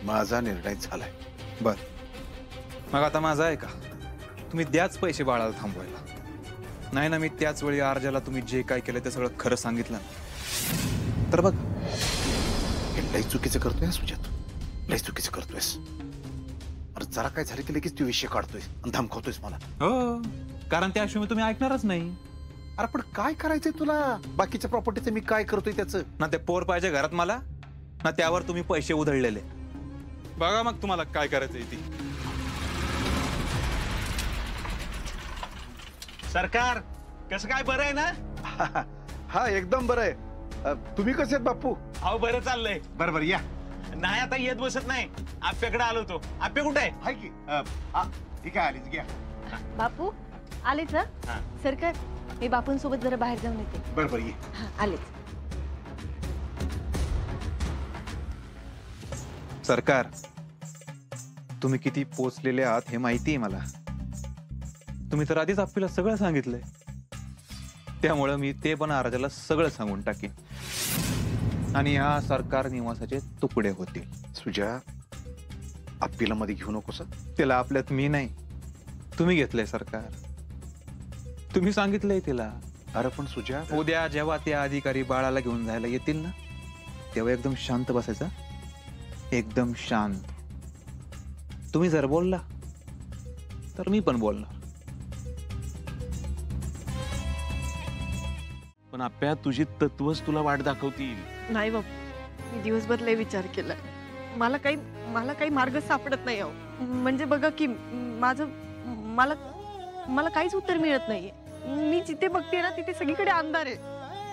माझा निर्णय झालाय. बर, मग आता माझा आहे का? तुम्ही द्याच पैसे बाळाला थांबवायला. नाही ना, मी त्याच वेळी आर्जाला तुम्ही जे काय केलं ते सगळं खरं सांगितलं ना, तर बघ हे लय चुकीचं करतोय सुजा, तू लय चुकीचं करतोयस. अरे जरा काय झालं की लगेच तू विषय काढतोय आणि धमकावतोयस मला. हो, कारण त्याशिवाय तुम्ही ऐकणारच नाही. अरे पण काय करायचंय तुला? बाकीच्या प्रॉपर्टीचं मी काय करतोय त्याचं? ना ते पोर पाहिजे घरात मला, ना त्यावर तुम्ही पैसे उधळलेले. बघा मग तुम्हाला काय करायचंय ती. सरकार कसं काय, बरं आहे ना? हा एकदम बरं आहे. तुम्ही कसे आहेत बापू? अहो बरं चाललंय. बरं बरं या. नाही आता येत बसत नाही, आप्याकडे आलो होतो. आप्या कुठे आहे? हाय की ठीक आहे, आलीच घ्या. बापू आलेच ना? हा. सरकार मी बापूंसोबत जरा बाहेर जाऊन येते. बरं बरं ये. हा आलेच. सरकार, तुम्ही किती पोचलेले आहात हे माहिती आहे मला. तुम्ही तर आधीच आपल्याला सगळं सांगितलंय, त्यामुळं मी ते पण आराजाला सगळं सांगून टाकेन आणि ह्या सरकार निवासाचे तुकडे होतील. सुजा, अप्पीला मध्ये घेऊ नकोस. त्याला आपल्यात मी नाही, तुम्ही घेतलंय सरकार. तुम्ही सांगितलंय तिला. अरे पण सुजा, उद्या जेव्हा ते अधिकारी बाळाला घेऊन जायला येतील ना, तेव्हा एकदम शांत बसायचा, एकदम शांत. तुम्ही जर बोलला तर मी पण बोलणार. पण आप्या तुझी तत्वच तुला वाट दाखवतील. नाही बापू, मी दिवसभर लय विचार केला. मला काही मार्ग सापडत नाही. अहो म्हणजे बघा की मला काहीच उत्तर मिळत नाहीये. मी जिथे बघते ना तिथे सगळीकडे अंधार आहे.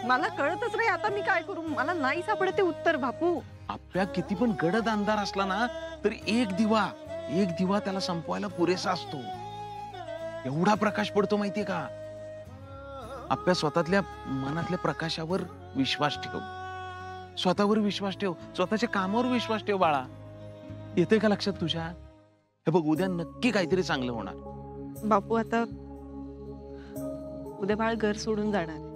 मला कळतच नाही आता मी काय करू. मला नाही सापडत ते उत्तर बापू. आप्या किती पण गडद अंधार असला ना तरी एक दिवा त्याला संपवायला पुरेसा असतो. एवढा प्रकाश पडतो माहितीये का? आप्या स्वतःतल्या मनातल्या प्रकाशावर विश्वास ठेव, स्वतःवर विश्वास ठेव, स्वतःच्या कामावर विश्वास ठेव बाळा. येतंय का लक्षात तुझ्या? हे बघ, उद्या नक्की काहीतरी चांगलं होणार. बापू आता उद्या बाळ घर सोडून जाणार.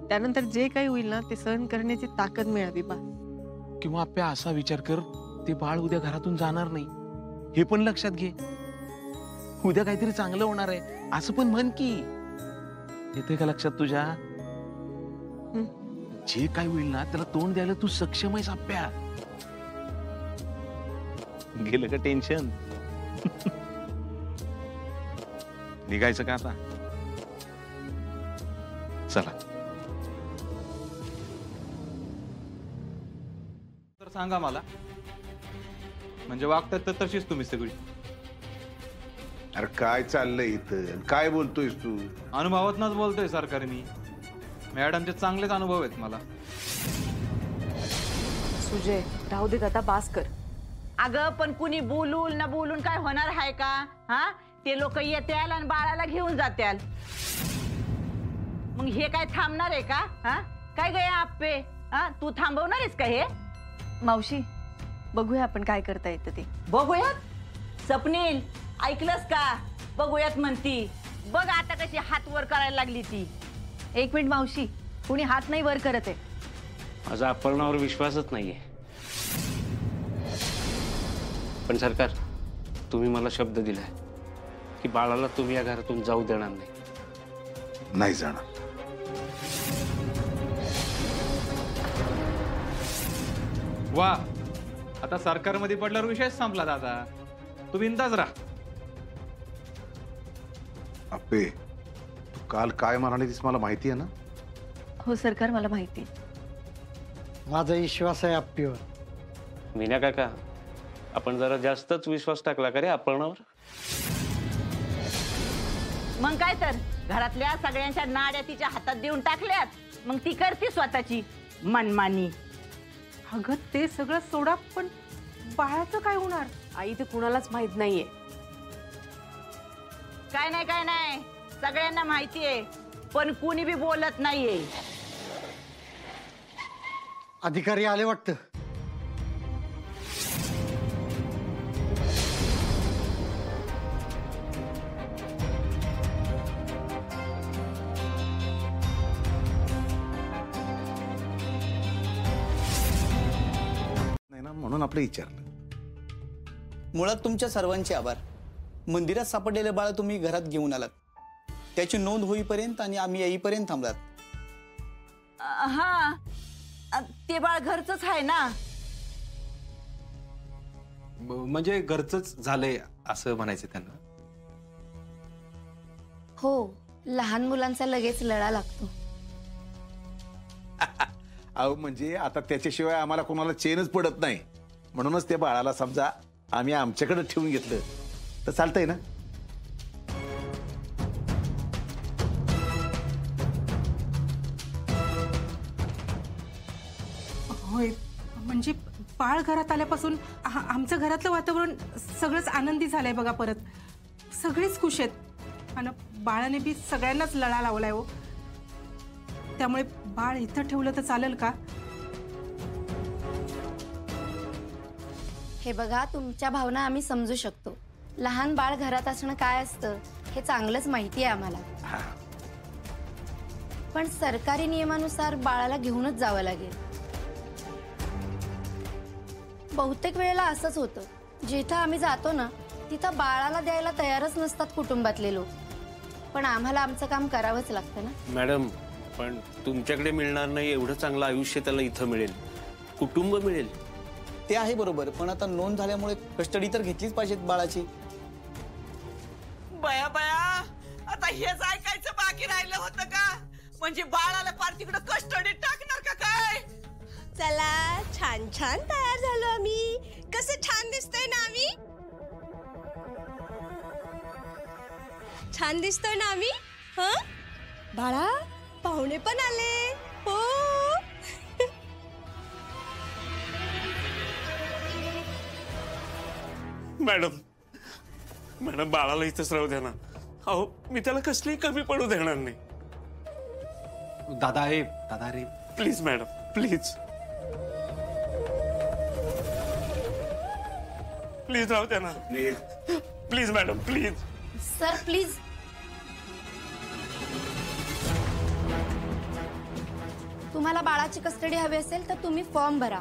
त्यानंतर जे काही होईल ना ते सहन करण्याची ताकद मिळावी बा. किंवा आप्या असा विचार कर, ते बाळ उद्या घरातून जाणार नाही हे पण लक्षात घे. उद्या काहीतरी चांगलं होणार आहे असं पण म्हण की. येते का लक्षात तुझ्या? जे काय होईल ना त्याला तोंड द्यायला तू सक्षम आहेस आप्या. गेलं का टेन्शन? निघायचं का आता? चला. तर सांगा मला, म्हणजे वागतात तर तशीच तुम्ही सगळी. अरे काय चाललंय इथं? काय बोलतोयस तू? अनुभवातनच बोलतोय सरकार. मी मॅडमचे चांगलेच अनुभव आहेत मला. सुजय राहू देत आता, बास कर. अगं पण कुणी बोलून ना बोलून काय होणार आहे का? हा, ते लोक येत्याल आणि बाळाला घेऊन जात्याल. मग हे काय थांबणार आहे का? हा, काय गया आप्पे, हा तू थांबवणार आहेस का हे? मावशी बघूया आपण काय करता येतं ते. बघूयात. स्वप्नील ऐकलंस का? बघूयात म्हणती. बघ आता कशी हात वर करायला लागली ती. एक मिनिट मावशी, कुणी हात नाही वर करत आहे. माझा अपर्णावर विश्वासच नाहीये. पण सरकार, तुम्ही मला शब्द दिलाय की बाळाला तुम्ही या घरातून जाऊ देणार नाही. नाही जाणार. वा, आता सरकारमध्ये पडल्यावर विषयच संपला दादा. तू बिंदास राहा. अप्पे, तू काल काय म्हणाली तीस मला माहिती आहे ना? हो सरकार, मला माहिती. माझा विश्वास आहे अप्पीवर. मीना काका, आपण जरा जास्तच विश्वास टाकला का रे अपर्णावर? मग काय तर, घरातल्या सगळ्यांच्या नाड्या तिच्या हातात देऊन टाकल्यात. मग ती करते स्वतःची मनमानी. अगं ते सगळं सोडा, पण बाळाचं काय होणार? आई ते कुणालाच माहित नाहीये. काय नाही सगळ्यांना माहितीये, पण कुणी बी बोलत नाहीये. अधिकारी आले वाटतं. म्हणून आपलं विचारलं. मुळात तुमच्या सर्वांचे आभार. मंदिरात सापडलेले बाळ तुम्ही घरात घेऊन आलात, त्याची नोंद होईपर्यंत आणि आम्ही येईपर्यंत थांबलात. हा ते बाळ घरचंच आहे ना. म्हणजे घरचंच झालंय असं म्हणायचं त्यांना. हो, लहान मुलांचा लगेच लळा लागतो. अहो म्हणजे आता त्याच्याशिवाय आम्हाला कोणाला चेनच पडत नाही, म्हणूनच त्या बाळाला समजा आम्ही आमच्याकडे ठेवून घेतलं तर चालतंय ना. होय, म्हणजे बाळ घरात आल्यापासून आमचं घरातलं वातावरण सगळंच आनंदी झालंय बघा. परत सगळेच खुश आहेत आणि बाळाने बी सगळ्यांनाच लळा लावलाय हो. त्यामुळे बाळ इथं ठेवलं तर चालेल का? हे बघा, तुमच्या भावना आम्ही समजू शकतो. लहान बाळ घरात असणं काय असतं हे चांगलंच माहिती आहे आम्हाला. पण सरकारी नियमानुसार बाळाला घेऊनच जावं लागेल. बहुतेक वेळेला असंच होतं, जिथं आम्ही जातो ना तिथं बाळाला द्यायला तयारच नसतात कुटुंबातले लोक. पण आम्हाला आमचं काम करावंच लागतं ना. मॅडम, पण तुमच्याकडे मिळणार नाही एवढं चांगलं आयुष्य त्याला इथं मिळेल, कुटुंब मिळेल. ते आहे बरोबर, पण आता नोंद झाल्यामुळे कस्टडी तर घेतलीच पाहिजेत बाळाची. बया बया, आता हेच ऐकायचं बाकी राहिलं होतं का? म्हणजे बाळाला पार तिकडं कस्टडीत टाकणार का काय? चला, छान छान तयार झालो आम्ही. कसं छान दिसतोय ना आम्ही. छान दिसतोय ना आम्ही. हं बाळा, पाहुणे पण आले. हो मॅडम बाळाला इथंच राहू द्या ना. अहो मी त्याला कसलीही कमी पडू देणार नाही. दादा रे प्लीज मॅडम, प्लीज प्लीज राहू द्या ना. Please madam, please. Sir please. तुम्हाला बाळाची कस्टडी हवी असेल तर तुम्ही फॉर्म भरा.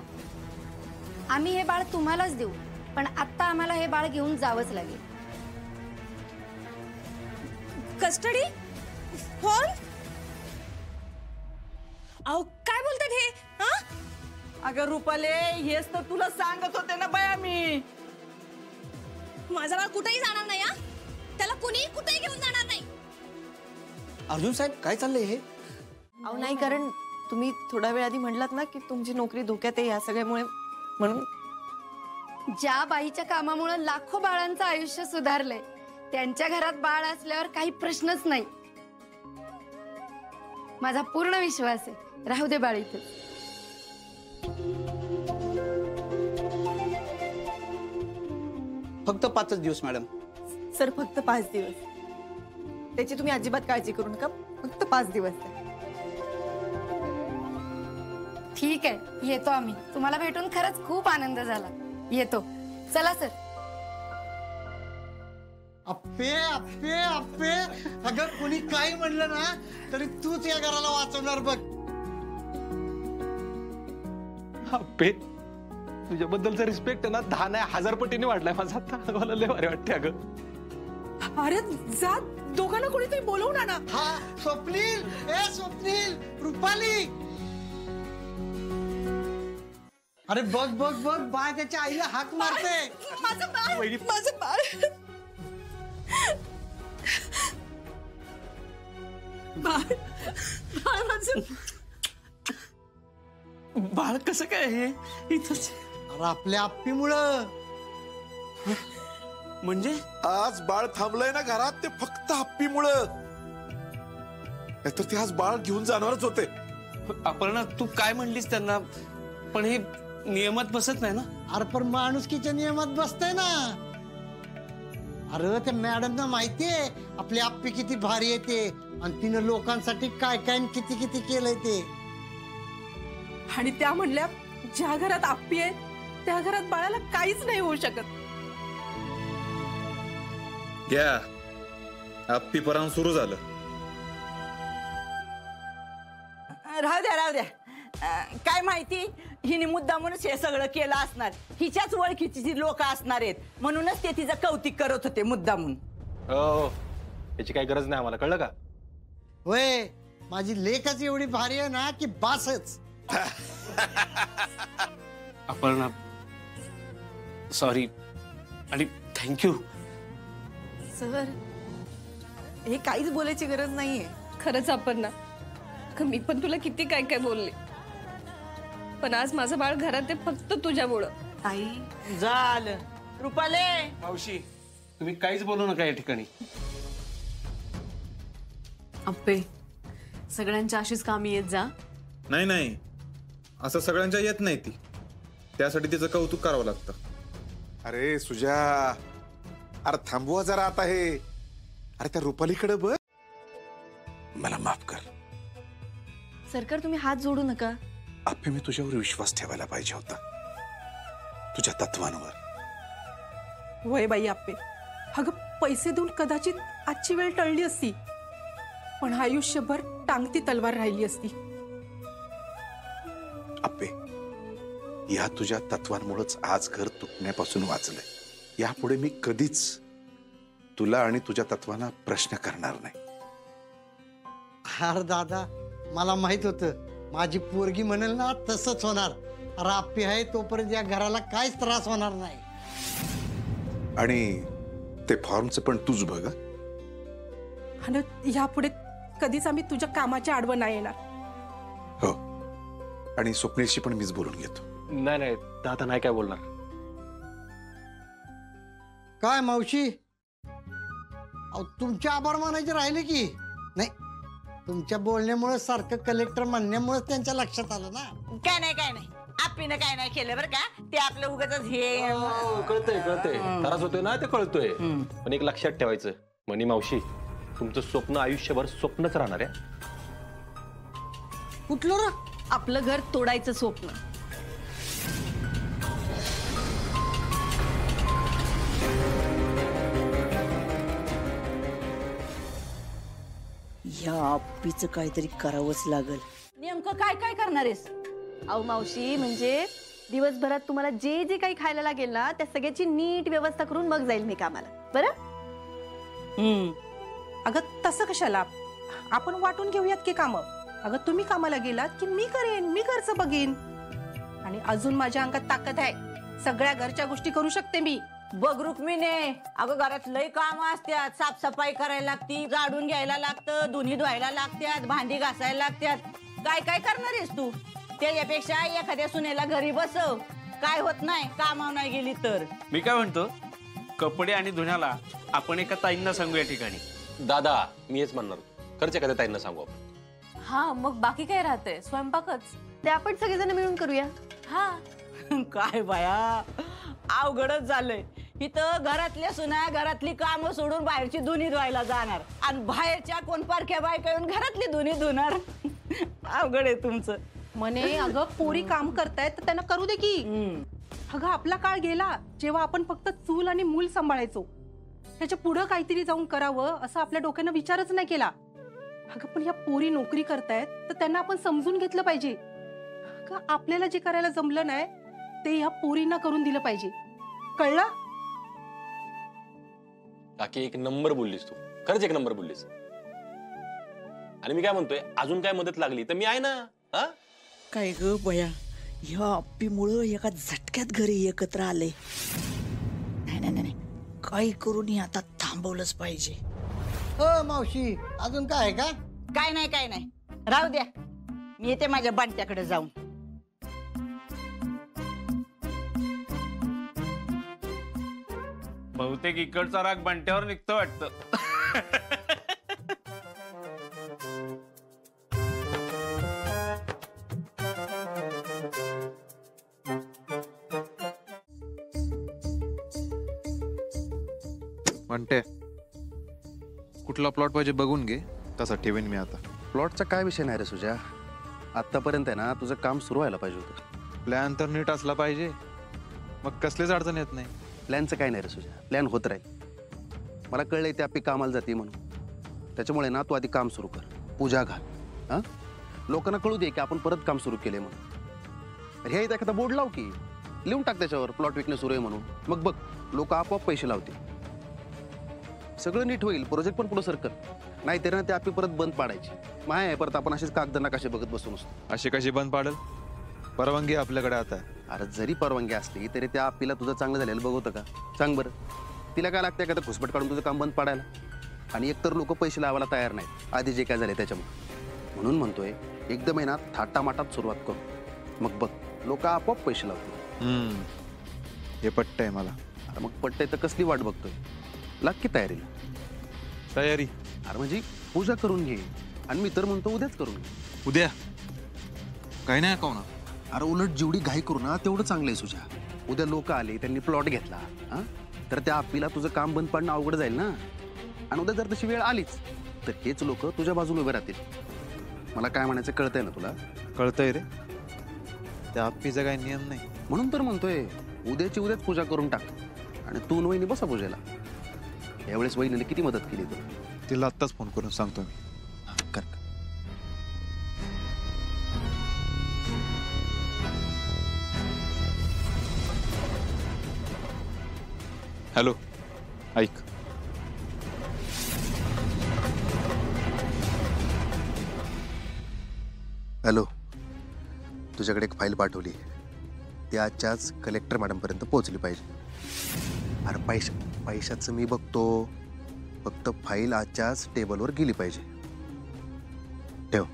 आम्ही हे बाळ तुम्हालाच देऊ, पण आता आम्हाला हे बाळ घेऊन जावंच लागेल. Custody form? अहो काय बोलतात हे? अगं रुपाले, हेच तर तुला सांगत होते ना बया मी. माझा बाळ कुठेही जाणार नाही. त्याला कुणीही कुठेही घेऊन जाणार नाही. अर्जुन साहेब, काय चाललंय हे? अहो नाही, कारण तुम्ही थोडा वेळ आधी म्हटलात ना की तुमची नोकरी धोक्यात आहे या सगळ्यामुळे, म्हणून. ज्या बाईच्या कामामुळे लाखो बाळांचं आयुष्य सुधारलंय त्यांच्या घरात बाळ असल्यावर काही प्रश्नच नाही. माझा पूर्ण विश्वास आहे. राहू दे बाळ इथे. फक्त 5 दिवस मॅडम. सर फक्त 5 दिवस. त्याची तुम्ही अजिबात काळजी करू नका. फक्त 5 दिवस. ठीक आहे, येतो आम्ही. तुम्हाला भेटून खरंच खूप आनंद झाला. येतो. चला सर. अप्पे अप्पे अप्पे, अगं कोणी काही म्हणलं ना तरी तूच या घराला वाचवणार बघ. अप्पे, तुझ्याबद्दलचा रिस्पेक्ट ना 10 नाही 1000 पटीने वाढलाय माझा आता. मला लय भारी वाटते अगं. अरे जा, दोघांना कोणीतरी बोलवून आणा. हा स्वप्नील, ए स्वप्नील, रुपाली. अरे बघ बघ बघ, बाळ त्याच्या आईला हाक मारते. माझं बाळ, माझं बाळ. बाळ माझं. बाळ कसं काय हे इथंच? अरे आपल्या आप्पीमुळं. म्हणजे आज बाळ थांबलंय ना घरात ते फक्त हप्पीमुळं. नाहीतर ते आज बाळ घेऊन जाणारच होते. अपर्णा, तू काय म्हणलीस त्यांना? पण हे नियमात बसत नाही ना. अरे पण माणुसकीच्या नियमात बसतंय ना. अरे त्या मॅडमना माहितीये आपली आप्पी किती भारी येते आणि तिनं लोकांसाठी काय काय किती किती केलंय ते. आणि त्या म्हणल्या ज्या घरात आप्पी आहे त्या घरात बाळाला काहीच नाही होऊ शकत. घ्या, आप्पी परान सुरू झालं. राहू द्या राहू द्या. काय माहिती हिने मुद्दामूनच हे सगळं केलं असणार. हिच्याच ओळखीची जी लोक असणार आहेत म्हणूनच ते तिचं कौतिक करत होते मुद्दामून. हो याची काही गरज नाही आम्हाला, कळलं का? होय, माझी लेखच एवढी भारी आहे ना की बासच. अपर्णा सॉरी आणि थँक्यू. सर, हे काहीच बोलायची गरज नाहीये. खरंच अपर्णा, मी पण तुला किती काय काय बोलले, पण आज माझं बाळ घरात आहे फक्त तुझ्यामुळं. आई झालं. रुपाले, मावशी तुम्ही काहीच बोलू नका या ठिकाणी. अप्पे, सगळ्यांच्या अशीच कामी येत जा. नाही नाही, असं सगळ्यांच्या येत नाही ती, त्यासाठी तिचं कौतुक करावं लागतं. अरे सुजा, अरे थांबवा जरा आता हे. अरे त्या रुपालीकडे बघ. मला माफ कर. सरकार, तुम्ही हात जोडू नका. आप्पे, मी तुझ्यावर विश्वास ठेवायला पाहिजे होता, तुझ्या तत्वांवर. वय बाई आप्पे, अगं पैसे देऊन कदाचित आजची वेळ टळली असती, पण आयुष्यभर टांगती तलवार राहिली असती. आप्पे, या तुझ्या तत्वांमुळेच आज घर तुटण्यापासून वाचलंय. यापुढे मी कधीच तुला आणि तुझ्या तत्वांना प्रश्न करणार नाही. अरे दादा, मला माहित होतं माझी पोरगी म्हणेल ना तसंच होणार. अरे आप्पी आहे तोपर्यंत या घराला काहीच त्रास होणार नाही. आणि ते फॉर्मचं पण तूच बघ. आणि यापुढे कधीच आम्ही तुझ्या कामाच्या आडवं नाही येणार. हो, आणि स्वप्नीलशी पण मीच बोलून घेतो. नाही नाही, दादा नाही काय बोलणार. काय मावशी, अहो तुमचे आभार मानायचे राहिले की नाही? तुमच्या बोलण्यामुळे सारखं कलेक्टर म्हणण्यामुळे त्यांच्या लक्षात आलं ना. काय नाही आपीनं काय नाही केलं बरं का. ते आपलं उगाच हे कळतंय त्रास होतोय ना, ते कळतोय. पण एक लक्षात ठेवायचं, मनी मावशी, तुमचं स्वप्न आयुष्यभर स्वप्नच राहणार आहे. कुठलं रा? आपलं घर तोडायचं स्वप्न. या आप्पीचं काहीतरी करावंच लागल. नेमकं काय काय करणार आहेस? अहो मावशी, म्हणजे दिवसभरात तुम्हाला जे जे काही खायला लागेल ना त्या सगळ्याची नीट व्यवस्था करून मग जाईल मी कामाला. बरं? अगं तसं कशाला, आपण वाटून घेऊयात की कामं. अगं तुम्ही कामाला गेलात की मी करेन, मी घरचं बघेन. आणि अजून माझ्या अंगात ताकद आहे, सगळ्या घरच्या गोष्टी करू शकते मी. बघ रुक्मिणे, अगं घरात लई काम असतात. साफसफाई करायला लागती, झाडून घ्यायला लागतं, धुणी धुवायला लागतात, भांडी घासायला लागतात. काय काय करणार आहेस तू? त्याच्यापेक्षा एखाद्या सुनेला घरी बसव, काय होत नाही कामावर नाही गेली तर. मी काय म्हणतो, कपडे आणि धुण्याला आपण एका ताईंना सांगू या ठिकाणी. दादा मी हेच म्हणणार, खर्च एखाद्या ताईंना सांगू आपण. हा, मग बाकी काय राहतंय, स्वयंपाकच. ते आपण सगळेजण मिळून करूया. हा काय बाया, अवघडच झालंय. इथं घरातल्या सुना घरातली कामं सोडून बाहेरची धुणी धुवायला जाणार आणि बाहेरच्या कोण पारख्या बायका येऊन घरातली धुणी धुणार. अवघड आहे तुमचं. म्हणे अगं पोरी काम करतायत तर त्यांना करू दे की. अगं आपला काळ गेला जेव्हा आपण फक्त चूल आणि मूल सांभाळायचो. त्याच्या पुढं काहीतरी जाऊन करावं असं आपल्या डोक्यानं विचारच नाही केला. अगं पण या पोरी नोकरी करतायत तर त्यांना आपण समजून घेतलं पाहिजे. अगं आपल्याला जे करायला जमलं नाही ते ह्या पोरींना करून दिलं पाहिजे, कळलं? काकी एक नंबर बोललीस तू, खरंच एक नंबर बोललीस. आणि मी काय म्हणतोय, अजून काय मदत लागली तर मी आहे ना. हा काय ग बया, ह्या आप्पीमुळं एका झटक्यात घरी एकत्र आले. नाही काही करून आता थांबवलंच पाहिजे. हो मावशी, अजून काय आहे का? काय नाही राहू द्या, मी येते माझ्या बांट्याकडे जाऊन. बहुतेक इकडचा राग बंट्यावर निघतो वाटतं. म्हणते कुठला प्लॉट पाहिजे बघून घे, तसा ठेवेन मी आता. प्लॉटचा काय विषय नाही रे सुजा, आतापर्यंत आहे ना तुझं काम सुरू व्हायला पाहिजे होतं. प्लॅन तर नीट असला पाहिजे, मग कसलीच अडचण येत नाही. प्लॅनचं काय नाही रे सुजा, प्लॅन होत राहील. मला कळलंय ते आपली कामाला जाते म्हणून, त्याच्यामुळे ना तू आधी काम सुरू कर, पूजा घाल. हां, लोकांना कळू दे की आपण परत काम सुरू केले म्हणून. हे इथं एखादा बोर्ड लाव की, लिहून टाक त्याच्यावर प्लॉट विकणे सुरू आहे म्हणून. मग बघ लोक आपोआप पैसे लावतील. सगळं नीट होईल, प्रोजेक्ट पण पुढे सरकल. नाहीतर ना ते आपली परत बंद पाडायची. माय परत आपण असेच कागद नकाशे बघत बसून असतो. अशी कशी बंद पाडल? परवानगी आपल्याकडे आता आहे. अरे जरी परवानगी असली तरी त्या आपल्याला तुझं चांगलं झालेलं बघवतं का? सांग बरं. तिला काय लागतं एखादा घुसपट काढून तुझं काम बंद पाडायला? आणि एकतर लोक पैसे लावायला तयार नाहीत आधी जे काय झाले त्याच्यामुळे. म्हणून म्हणतोय एकदम आहे ना थाटामाटात सुरुवात करू. मग बघ लोक आपोआप पैसे लावतील. हे पट्ट आहे मला. अरे मग पट्ट तर कसली वाट बघतोय? लाग की तयारीला. तयारी? अरे म्हणजे पूजा करून घे. आणि मी तर म्हणतो उद्याच करून घे. उद्या काही नाही का? अरे उलट जेवढी घाई करू ना तेवढं चांगलं आहे सुजा. उद्या लोक आले त्यांनी प्लॉट घेतला तर त्या आपल्याला तुझं काम बंद पाडणं अवघड जाईल ना. आणि उद्या जर तशी वेळ आलीच तर हेच लोक तुझ्या बाजूने उभे राहतील. मला काय म्हणायचं कळतंय ना तुला? कळतंय रे. त्या आप्पीचा काही नियम नाही. म्हणून तर म्हणतोय उद्याची उद्याच पूजा करून टाक. आणि तू वहिनी बसा पूजेला. यावेळेस वहिनीने किती मदत केली तुला? तिला आत्ताच फोन करून सांगतो मी. कर. हॅलो, ऐक. हॅलो, तुझ्याकडे एक फाईल पाठवली. ती आजच्याच कलेक्टर मॅडमपर्यंत पोहोचली पाहिजे. अरे पैशाचं मी बघतो. फक्त फाईल आजच्याच टेबलवर गेली पाहिजे. ठेव.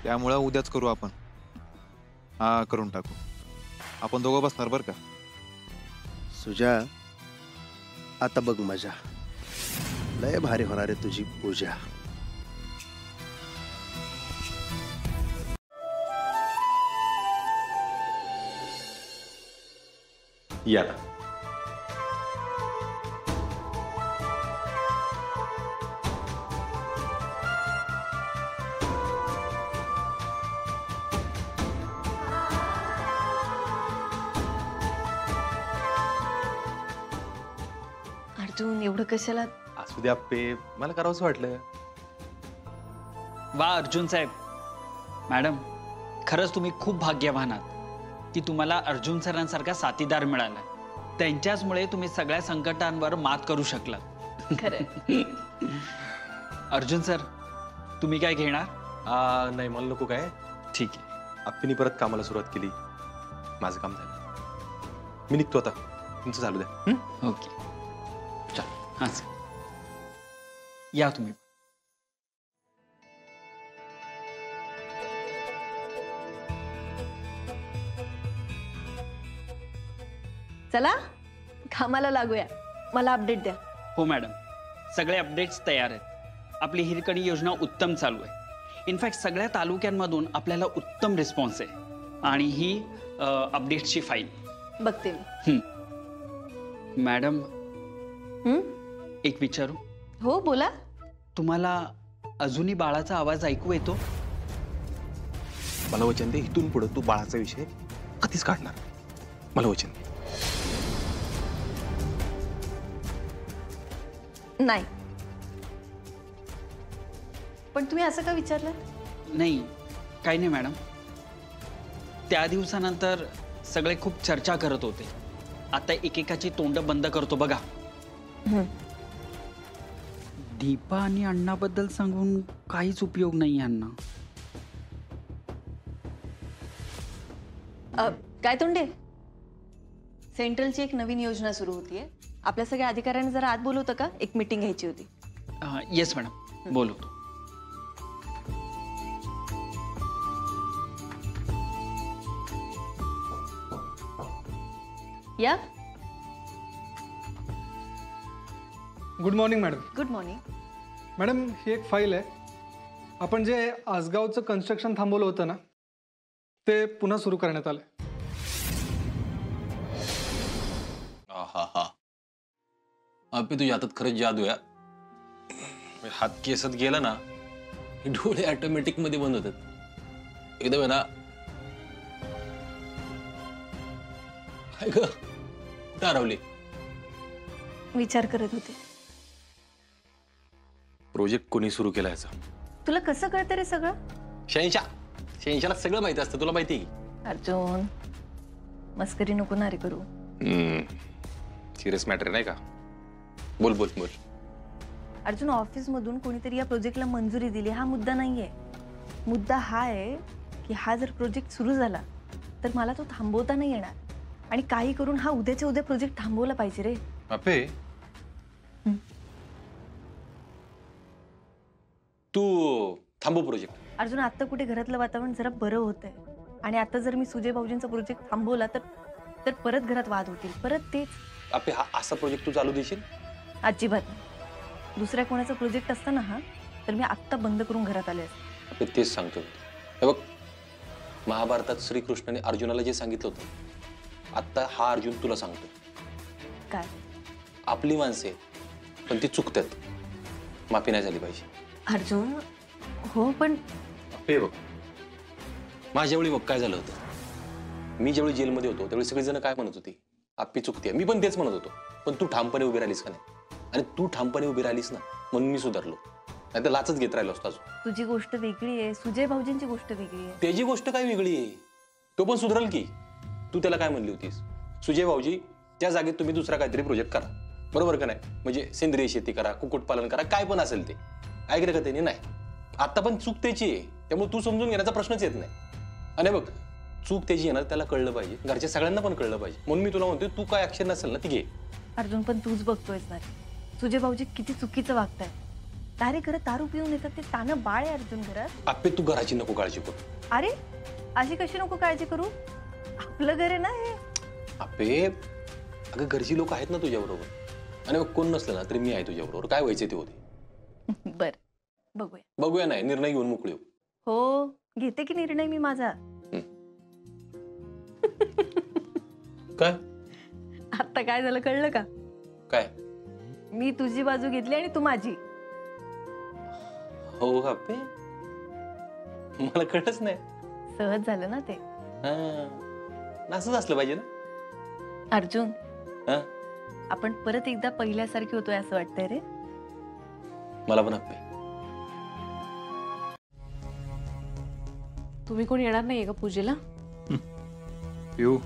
त्यामुळं उद्याच करू आपण. हा, करून टाकू. आपण दोघं बसणार बरं का? सुजा, आता बघ मजा. लय भारी होणार आहे तुझी पूजा. या. अर्जुन एवढं कशाला? असू द्या पे, मला करावंसं वाटलं. वा अर्जुन साहेब, मॅडम खरंच तुम्ही खूप भाग्यवान आहात की तुम्हाला अर्जुन सरांसारखा साथीदार मिळाला. त्यांच्याचमुळे तुम्ही सगळ्या संकटांवर मात करू शकला. अर्जुन सर, तुम्ही काय घेणार? नाही, मला नको. काय ठीक आहे. आप्पीनी परत कामाला सुरुवात केली. माझं काम झालं. मी निघतो आता. तुमचं चालू द्या. ओके, चल. हां सर, या तुम्ही. चला कामाला लागूया. मला अपडेट द्या. हो मॅडम, सगळे अपडेट्स तयार आहेत. आपली हिरकणी योजना उत्तम चालू आहे. इनफॅक्ट सगळ्या तालुक्यांमधून आपल्याला उत्तम रिस्पॉन्स आहे. आणि ही अपडेट्सची फाईल बघते मी. मॅडम, एक विचारू? हो, बोला. तुम्हाला अजूनही बाळाचा आवाज ऐकू येतो? मला वचन दे, इथून पुढे तू बाळाचा विषय कधीच काढणार. मला वचन दे. नाही. पण तुम्ही असं का विचारलं? नाही, काही नाही मॅडम. त्या दिवसानंतर सगळे खूप चर्चा करत होते. आता एकेकाची तोंड बंद करतो बघा. दीपा आणि अण्णाबद्दल सांगून काहीच उपयोग नाही यांना. काय तोंडे? सेंट्रलची एक नवीन योजना सुरू होतीये. आपल्या सगळ्या अधिकाऱ्यांना जरा आत बोलवतं का? एक मीटिंग घ्यायची होती. येस मॅडम, बोलवतो. या. Good morning madam. Good morning. Madam, ही एक फाईल आहे. आपण जे आसगावचं कन्स्ट्रक्शन थांबवलं होतं ना, ते पुन्हा सुरू करण्यात आलंय. हा अभि तुझ्या हातात खरंच जादू आहे. हात केसात गेला ना, डोळे ऑटोमॅटिक मध्ये बंद होतात. एकदम आहे ना. काय ग, कुठं हरवली? विचार करत होते. प्रोजेक्ट कोणी सुरू केला याचा? तुला कसं कळतं रे सगळं? शहेंशाला सगळं माहिती असतं, तुला माहिती आहे की? अर्जुन, मस्करी नको ना रे करू. सिरियस मॅटर नाही का? बोल बोल बोल. अर्जुन, ऑफिस मधून कोणीतरी या प्रोजेक्टला मंजुरी दिली हा मुद्दा नाहीये. मुद्दा हा आहे की हा जर प्रोजेक्ट सुरू झाला तर मला तो थांबवता नाही येणार आणि काही करून हा उद्याच्या उद्या प्रोजेक्ट थांबवला पाहिजे रे. बापे, तू थांबव प्रोजेक्ट. अर्जुन, आता कुठे घरातलं वातावरण जरा बरं होतंय आणि आता जर मी सुजय भाऊजींचा प्रोजेक्ट थांबवला तर परत घरात वाद होतील, परत तेच. बापे, हा असा प्रोजेक्ट तू चालू देशील? अजिबात नाही. दुसऱ्या कोणाचा प्रोजेक्ट असता ना हा, तर मी आत्ता बंद करून घरात आले असते. बापे, तेच सांगतो. हे बघ, महाभारतात श्रीकृष्णाने अर्जुनाला जे सांगितलं होतं, आता हा अर्जुन तुला सांगतो. काय? आपली माणसे पण ती चुकतात, माफी नाही झाली पाहिजे. अर्जुन, हो पण हे बघ, माझ्यावेळी बघ काय झालं होतं. मी ज्यावेळी जेलमध्ये होतो त्यावेळी सगळेजण काय म्हणत होती, आप्पी चुकते. मी पण तेच म्हणत होतो, पण तू ठामपणे उभी राहिलीस का नाही? आणि तू ठामपणे उभी राहिलीस ना, म्हणून मी सुधारलो. नाही तर लाचच घेत राहिलो असतो अजून. तुझी गोष्ट वेगळी आहे, सुजय भाऊजींची गोष्ट वेगळी आहे. त्याची गोष्ट काय वेगळी आहे? तो पण सुधारल की. तू त्याला काय म्हणली होतीस, सुजय भाऊजी त्या जागेत तुम्ही दुसरा काहीतरी प्रोजेक्ट करा, बरोबर का नाही? म्हणजे सेंद्रिय शेती करा, कुक्कुटपालन करा, काय पण असेल ते. ऐकलं का त्याने? नाही. आता पण चूक त्याची आहे, त्यामुळे तू समजून घेण्याचा प्रश्नच येत नाही. आणि बघ, चूक त्याची आहे ना, त्याला कळलं पाहिजे, घरच्या सगळ्यांना पण कळलं पाहिजे. म्हणून मी तुला म्हणतोय, तू काय ऍक्शन नसेल ना ती घे. अर्जुन, पण तूच बघतोयस ना, सुजय भाऊजी किती चुकीचं वागताय. तारे करत दारू पिऊन येतात, ते तानं बाळ आहे अर्जुन घरात. आप्पे, तू घराची नको काळजी करू. अरे, अशी कशी नको काळजी करू? आपलं घर आहे ना हे. आप्पे, अगं घरची लोक आहेत ना तुझ्या बरोबर, आणि मग कोण नसलं ना तरी मी आहे तुझ्या बरोबर. काय व्हायचे ते होते. बर, बघूया. बघूया नाही, निर्णय घेऊन मोकळी हो. हो, घेते की निर्णय मी माझा. काय? आता काय झालं कळलं का? काय? मी तुझी बाजू घेतली आणि तू माझी. हो आप्पे, मला कळलंच नाही. सहज झालं ना ते. असंच असलं पाहिजे ना अर्जुन. आपण परत एकदा पहिल्यासारखे होतोय असं वाटतंय रे. मला पण आप्पे. तुम्ही कोण येणार नाहीये का पूजेला? येऊ,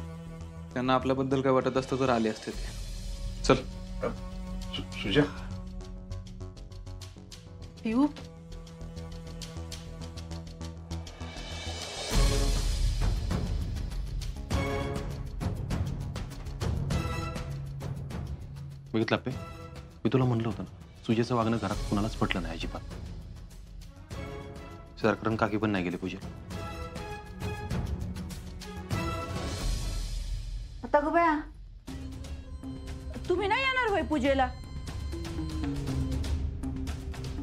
त्यांना आपल्याबद्दल काय वाटत असतं तर आले असते ते. चल. सुजा, पिऊ, बघितलं आप्पे, मी तुला म्हणलं होतं ना, सुजेचं वागणं घरात कुणालाच पटलं नाही अजिबात. सरकरण काकी पण नाही गेले पूजे. आता ग बया, तुम्ही नाही येणार होय पूजेला?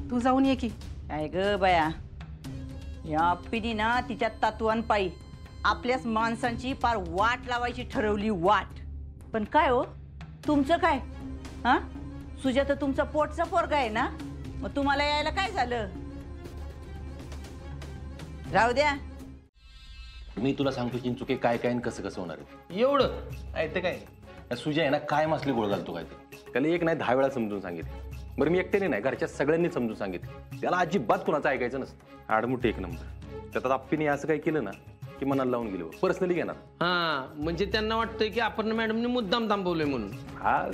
तू जाऊन ये की. काय ग बया, या पिढी ना तिच्या तत्वांपायी आपल्याच माणसांची पार वाट लावायची ठरवली, वाट. पण काय हो, तुमचं काय? हा, सुजाता तुमचा पोटचा पोरगा आहे ना, मग तुम्हाला यायला काय झालं? राहू द्या. मी तुला सांगतो चिंचुके, काय काय कसं कसं होणार आहे एवढं आहे ते. काय सुजा आहे ना, काय मासली गोळ घालतो काय ते. त्याला एक नाही 10 वेळा समजून सांगितलं. बरं, मी एकट्याने नाही, घरच्या सगळ्यांनी समजून सांगितलं. त्याला अजिबात कुणाचं ऐकायचं नसतं. आडमुठी एक नंबर. त्यात आप्पीने असं काय केलं ना की मनाला लावून गेलो, पर्सनली घेणार. हा, म्हणजे त्यांना वाटतंय की आपण मॅडमने मुद्दाम थांबवलंय म्हणून. हा,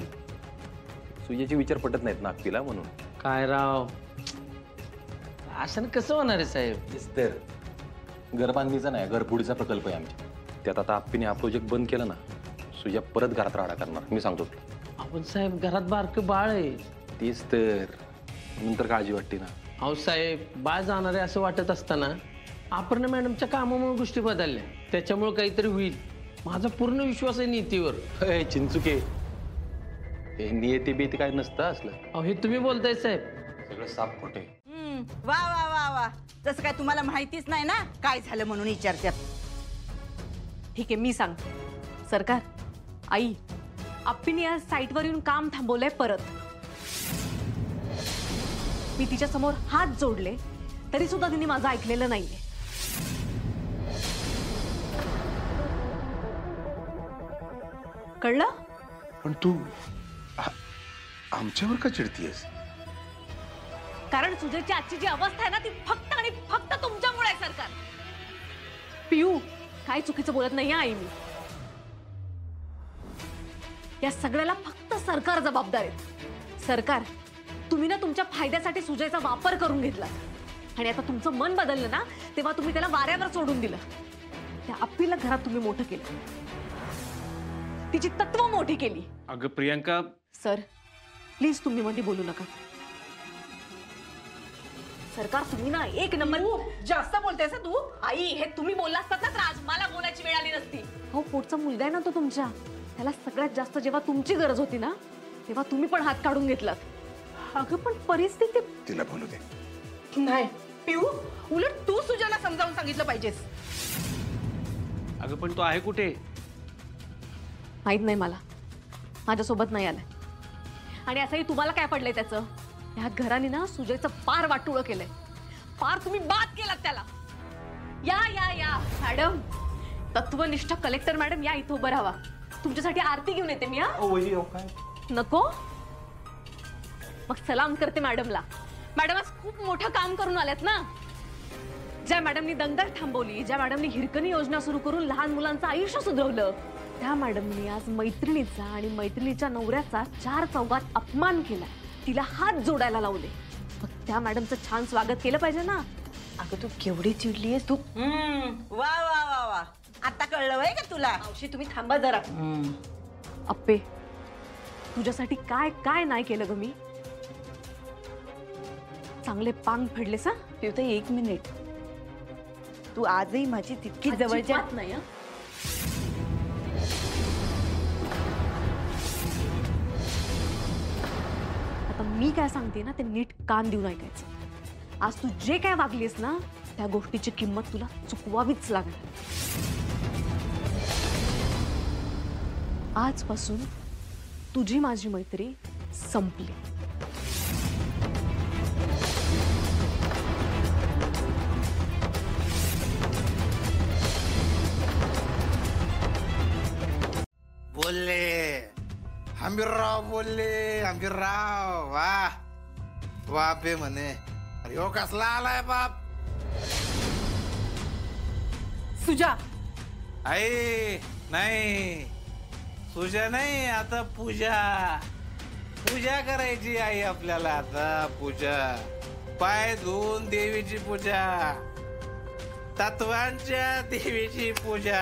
सुजाचे विचार पटत नाहीत ना आप्पीला, म्हणून. काय राव, असं कसं होणार आहे साहेब? तेच तर, घरबांधणीचा नाही, घरफोडीचा प्रकल्प आहे आमच्या. त्यात आता आप्पीने हा प्रोजेक्ट बंद केला ना, सुजा परत घरात राडा करणार, मी सांगतो. आपण साहेब घरात बारकं बाळ आहे. तेच तर, नंतर काळजी वाटते ना. अहो साहेब, बाळ जाणार आहे असं वाटत असताना अपर्णा मॅडमच्या कामामुळे गोष्टी बदलल्या, त्याच्यामुळे काहीतरी होईल. माझा पूर्ण विश्वास आहे नीतीवर. चिंचुके, हे नियती बेती काय नसतं असलं. अहो, हे तुम्ही बोलताय साहेब, सगळं साफ खोटे. वा वा वा वा, जसं काय तुम्हाला माहितीच नाही ना काय झालं म्हणून विचारतात. ठीक आहे, मी सांगते. सरकार, आई, आप्पीने आज साईटवर येऊन काम थांबवलंय परत. मी तिच्या समोर हात जोडले तरी सुद्धा तिने माझं ऐकलेलं नाहीये. कळलं? पण तू आमच्यावर का चिडतीयस? कारण सुजयची आजची जी अवस्था आहे ना ती फक्त आणि फक्त तुमच्यामुळे आहे सरकार. पियू काय चुकीचं बोलत नाही आई मी. या सगळ्याला फक्त सरकार जबाबदार आहे. सरकार तुम्ही ना तुमच्या फायद्यासाठी सुजयचा वापर करून घेतला आणि आता तुमचं मन बदललं ना तेव्हा तुम्ही त्याला वाऱ्यावर सोडून दिलं. त्या अप्पीला घरात तुम्ही मोठं केलं, तिची तत्व मोठी केली. अगं प्रियंका. सर प्लीज तुम्ही मध्ये बोलू नका. सरकार तुम्ही ना एक नंबर जास्त बोलतेस तू. आई हे तुम्ही बोलला असतात ना तर आज मला बोलायची वेळ आली नसती. हो पोटचा मुलगा आहे ना तो तुमच्या, त्याला सगळ्यात जास्त जेव्हा तुमची गरज होती ना तेव्हा तुम्ही पण हात काढून घेतलात. अगं पण परिस्थिती. तिला बोलू दे. नाही पिऊ, उलट तू सुजाला समजावून सांगितलं पाहिजेस. अगं पण तो आहे कुठे माहित नाही मला, माझ्यासोबत नाही आलाय. आणि असंही तुम्हाला काय पडलंय त्याचं? ह्या घराने ना सुजयचं पार वाटोळं केलंय. पार तुम्ही बाद केलात त्याला. या या या मॅडम, तत्वनिष्ठ कलेक्टर मॅडम या इथं उभं राहावा. तुमच्यासाठी आरती घेऊन येते मी. हा नको मग सलाम करते मॅडमला. मॅडम आज खूप मोठं काम करून आल्यात ना. ज्या मॅडमनी दंगल थांबवली, ज्या मॅडमनी हिरकणी योजना सुरू करून लहान मुलांचं आयुष्य सुधरवलं, त्या मॅडमनी आज मैत्रिणीचा आणि मैत्रिणीच्या नवऱ्याचा 4 चौघात अपमान केला, तिला हात जोडायला लावले. मग त्या मॅडमचं छान स्वागत केलं पाहिजे ना. अगं तू केवढी चिडली आहेस तू. वा वा वा वा, आता कळलं वय का तुला? मावशी तुम्ही थांबा जरा. अप्पे तुझ्यासाठी काय काय नाही केलं ग मी. चांगले पांग फेडलेस. हा पिवते 1 मिनिट, तू आजही माझी तितकी जवळची नाही. आता मी काय सांगते ना ते नीट कान देऊन ऐकायचं. आज तू जे काय वागलीस ना त्या गोष्टीची किंमत तुला चुकवावीच लागणार. आजपासून तुझी माझी मैत्री संपली. बोलले हंबीरराव, बोलले हंबीरराव. वा बापे म्हणे. अरे हो कसला आलाय बाप. सुजा आई नाही, सुजा नाही, आता पूजा. पूजा करायची आई आपल्याला आता. पूजा पाय धुवून देवीची पूजा, तत्वांच्या देवीची पूजा.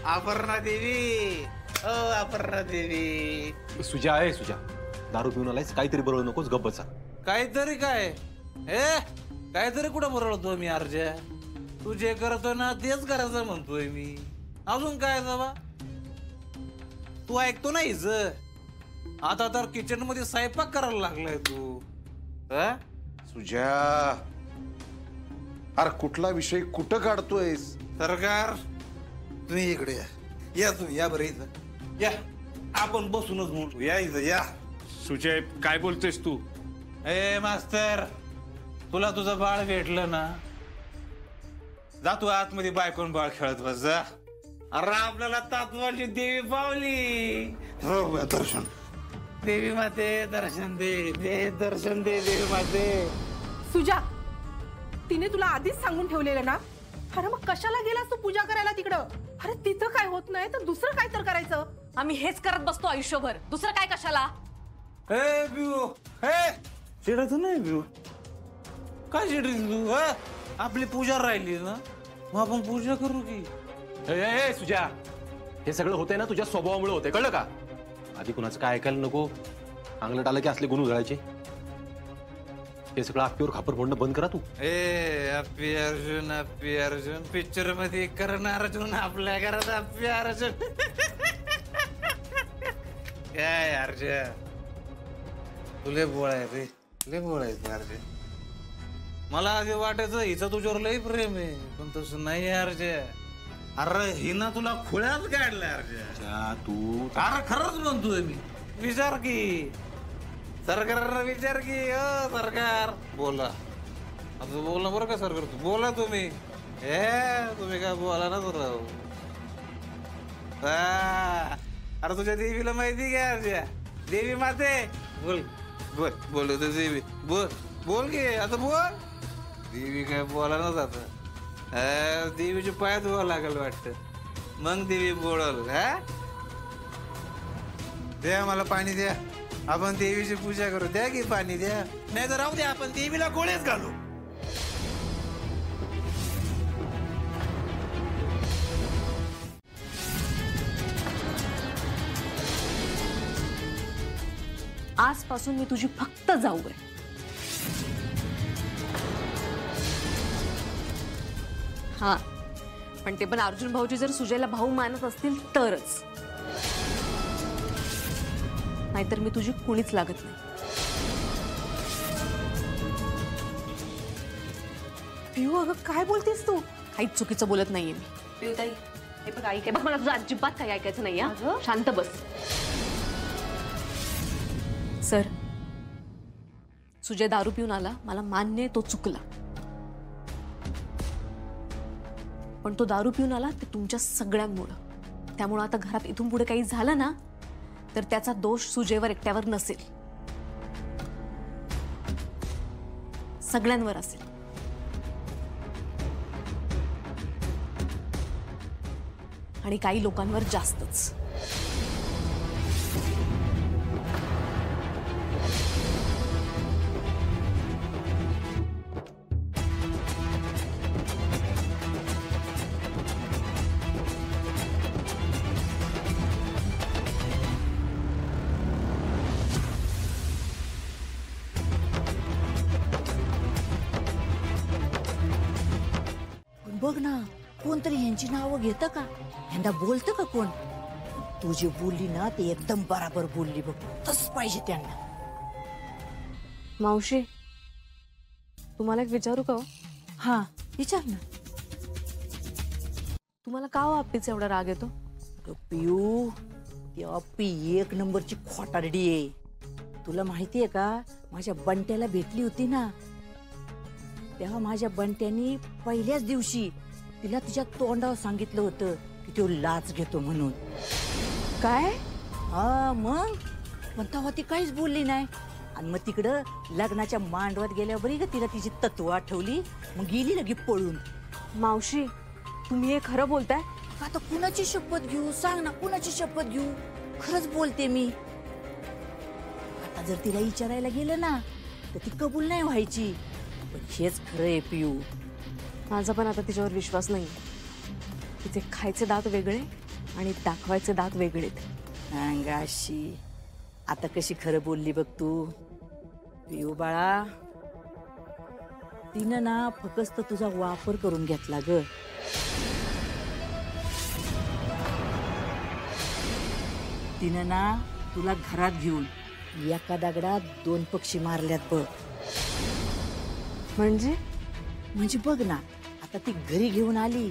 अपर्णा देवी, ओ अपर्णा देवी. सुजा आहे सुजा, दारू पिऊन आलायस, काहीतरी बरोबर नकोस, गप्प बसा. काहीतरी काय काहीतरी कुठं बरळतो मी अर्जा. तू जे करतो ना तेच करायचं म्हणतोय मी. अजून काय बाबा, तू ऐकतो नाहीस. आता तर किचन मध्ये स्वयंपाक करायला लागलाय तू. सुजा अरे कुठला विषय कुठं काढतोयस? सरकार तुम्ही इकडे या. या तुम्ही या बरं इथं या. आपण बसूनच म्हणतो. या इथं या. सुजय काय बोलतोयस तू? ए मास्तर, तुला तुझं बाळ भेटलं ना, जा तू आतमध्ये बायकोन बाळ खेळत बस जा. अरे आपल्याला तत्वाची देवी पावली. हो दर्शन देवी माते, दर्शन दे, दे दर्शन दे देवी माते. सुजा तिने तुला आधीच सांगून ठेवलेलं ना. अरे मग कशाला गेलास तू पूजा करायला तिकडं? अरे तिथं काय होत नाही तर दुसरं काय तर करायचं. आम्ही हेच करत बसतो आयुष्यभर, दुसरं काय कशाला. ए बिऊ, हे चिडत नाही बिऊ. काय चिडली तू? आपली पूजा राहिली ना, मग आपण पूजा करू की. ए सुजा, हे सगळं होतंय ना तुझ्या स्वभावामुळे होते, कळलं का? आधी कुणाचं काय ऐकायला नको. अंगलट आलं की असले गुण उधळायचे. हे सगळं अप्पीवर खापर फोडणं बंद करा तू. ए अप्पी अर्जुन, अप्पी अर्जुन पिक्चर मध्ये करण अर्जुन, आपल्या घरात अप्पी अर्जुन. काय अर्जुन तुले बोलाय रे, लय बोलायचं अर्जुन. मला आधी वाटायचं हिचं तुझ्यावर लय प्रेम आहे, पण तसं नाही अर्जुन. अरे हिना तुला खुळ्यात काढलाय अर्जुन. तू अरे खरंच म्हणतोय मी. विचार की सरकारला, विचार की. सरकार बोला, असं बोलणं बरं का सरकार. तू बोला तुम्ही. तुम्ही काय बोला ना तर. अरे तुझ्या देवीला माहिती घ्या, देवी माते. बोल बोल बोल देवी बोल. बोल की आता बोल. देवी काय बोला ना आता. देवीच्या पायात व्हावं लागेल वाटतं. मग देवी बोलल. हा द्या मला पाणी द्या. आपण देवीची पूजा करू. द्या की पाणी द्या. नाही तर राहू द्या आपण देवीला गोळेच घालू. आजपासून मी तुझी फक्त जाऊ आहे. हा पण ते पण अर्जुन भाऊजी जर सुजयला भाऊ मानत असतील तरच, नाहीतर मी तुझी कुणीच लागत नाही. पिऊ अगं काय बोलतेस तू? काहीच चुकीचं बोलत नाहीये मी. पिऊताई हे बघ ऐक, बघ मला तुझं अजिबात काही ऐकायचं नाही. शांत बस. सर सुजय दारू पिऊन आला, मला मान्य आहे तो चुकला, पण तो दारू पिऊन आला ते तुमच्या सगळ्यांमुळं. त्यामुळं आता घरात इथून पुढे काही झालं ना तर त्याचा दोष सुजयवर एकट्यावर नसेल, सगळ्यांवर असेल. आणि काही लोकांवर जास्तच. बघ ना कोणतरी यांची नावं घेतं का? यंदा बोलतं का कोण? तू जे बोलली ना ते एकदम बराबर बोलली बघ. तसंच पाहिजे त्यांना. मावशी तुम्हाला एक विचारू का? हा विचार ना. तुम्हाला का हो आप्पीचा एवढा राग येतो? पियू ती आप्पी एक नंबरची खोटारडी आहे. तुला माहितीये का माझ्या बंट्याला भेटली होती ना, तेव्हा माझ्या बंट्यानी पहिल्याच दिवशी तिला तिच्या तोंडावर सांगितलं होतं की तो लाच घेतो म्हणून. काय? हा मग पण तेव्हा ती काहीच बोलली नाही. आणि मग तिकडं लग्नाच्या मांडवात गेल्यावर बरी तिला तिची तत्व आठवली, मग गेली लगी पळून. मावशी तुम्ही हे खरं बोलताय? आता कुणाची शपथ घेऊ सांग ना, कुणाची शपथ घेऊ? खरंच बोलते मी. आता जर तिला विचारायला गेलं ना तर ती कबूल नाही व्हायची. पण हेच खरं आहे पियू. माझा पण आता तिच्यावर विश्वास नाही. तिचे खायचे दात वेगळे आणि दाखवायचे दात वेगळेत. अंगाशी आता कशी खरं बोलली बघ तू. पियू बाळा तिनं ना फक्त तुझा वापर करून घेतला ग. तिनं ना तुला घरात घेऊन एका दगडात दोन पक्षी मारल्यात बघ. म्हणजे बघ ना आता ती घरी घेऊन आली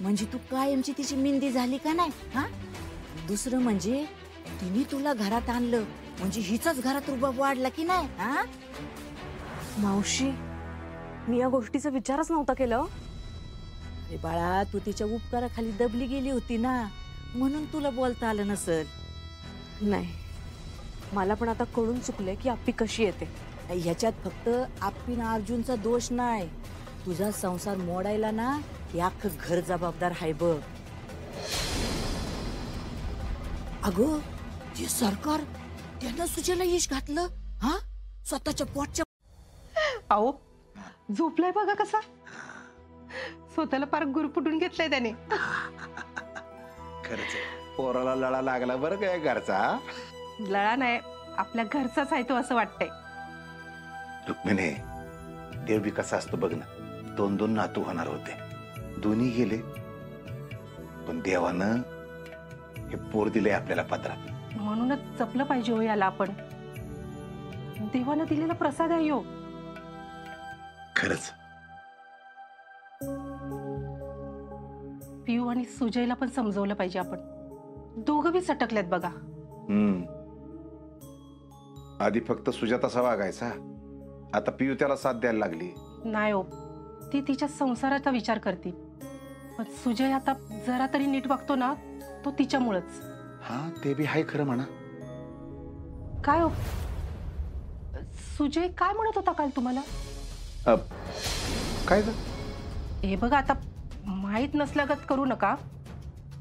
म्हणजे तू कायमची तिची मिंदी झाली का नाही? हा दुसरं म्हणजे तिने तुला घरात आणलं म्हणजे हिचाच घरात रुबाब वाढला की नाही? हा मावशी मी या गोष्टीचा विचारच नव्हता केला. अरे बाळा तू तिच्या उपकाराखाली दबली गेली होती ना, म्हणून तुला बोलता आलं नसल. नाही मला पण आता कळून चुकलंय की आप्पी कशी येते. ह्याच्यात फक्त आप्पीन अर्जुनचा दोष नाही, तुझा संसार मोडायला ना हे अख्खं घर जबाबदार आहे बघ. अगं ते सरकार त्यानं सुजयला यश घातलं. हा स्वतःच्या पोटच्या. अहो झोपलाय बघा कसा. स्वतःला पार गुरपुटून घेतलाय त्याने. खरंच पोराला लळा लागला बरं काय घरचा. लळा नाही आपल्या घरचाच आहे तो असं वाटतंय. रुक्मिणी देव बी कसा असतो बघ ना. 2 नातू होणार होते, दोन्ही गेले, पण देवानं हे पोर दिले आपल्याला पत्रात. म्हणूनच जपलं पाहिजे हो याला आपण. देवानं दिलेला प्रसाद आहे हो. खरंच पियू आणि सुजयला पण समजवलं पाहिजे आपण. दोघं बी सटकल्यात बघा. आधी फक्त सुजाताचा वागायचा, आता पियू त्याला साथ द्यायला लागली. नाही हो ती तिच्या संसाराचा विचार करते, पण सुजय आता जरा तरी नीट वागतो ना तो तिच्यामुळेच. हा ते बी हाय खरं म्हणा. काय हो सुजय काय म्हणत होता काल तुम्हाला? काय हे बघा, आता माहीत नसल्यागत करू नका.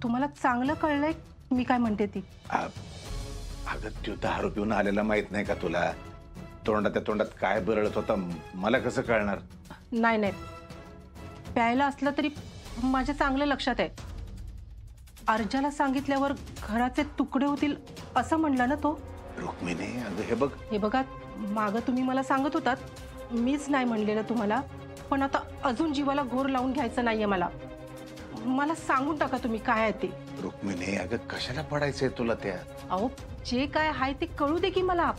तुम्हाला चांगलं कळलंय मी काय म्हणते ती. अगं तू दारू पिऊन आलेला माहित नाही का तुला? तोंडात काय बरळत होता मला कसं कळणार? नाही नाही, प्यायला असलं तरी माझ्या चांगलं लक्षात आहे. अर्जाला सांगितल्यावर घराचे तुकडे होतील असं म्हणला ना तो. रुक्मिणी अगं हे बघ. हे बघा, मागं तुम्ही मला सांगत होतात, मीच नाही म्हणलेलं तुम्हाला, पण आता अजून जीवाला घोर लावून घ्यायचं नाहीये मला. मला सांगून टाका तुम्ही काय आहे ते. रुक्मिणी अगं कशाला पडायचंय तुला त्या? अहो जे काय आहे ते कळू दे की मला.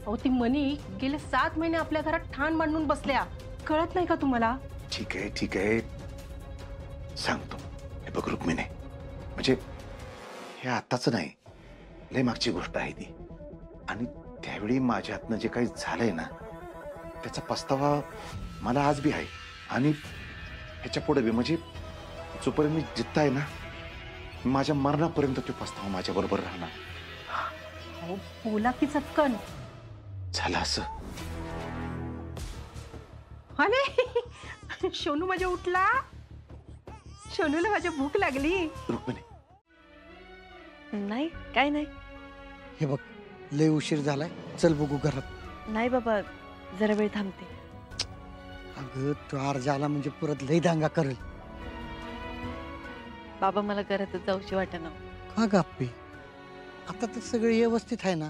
अहो ती मनी गेले 7 महिने आपल्या घरात ठाण मांडून बसल्या, कळत नाही का तुम्हाला? ठीक आहे सांगतो. हे बघ रुक्मिणी, म्हणजे हे आताच नाही, लय मागची गोष्ट आहे ती. आणि त्यावेळी माझ्या हातनं जे काही झालंय ना त्याचा पस्तावा मला आज बी आहे. आणि ह्याच्या पुढे बी, म्हणजे जोपर्यंत मी जिद्द आहे ना, माझ्या मरणापर्यंत तो पस्तावा माझ्या बरोबर राहणार. अहो बोला की चटकन. झालं असं. अरे सोनू माझ्या उठला. सोनूला माझ्या भूक लागली. नाही काय नाही. हे बघ लय उशीर झालाय, चल बघू घरात. नाही बाबा, जरा वेळ थांबते. अगं तो अर्जाला म्हणजे परत लय दांगा करेल. बाबा मला घरातच जाऊशी वाटेना. का गप्पी? आता तर सगळं व्यवस्थित आहे ना.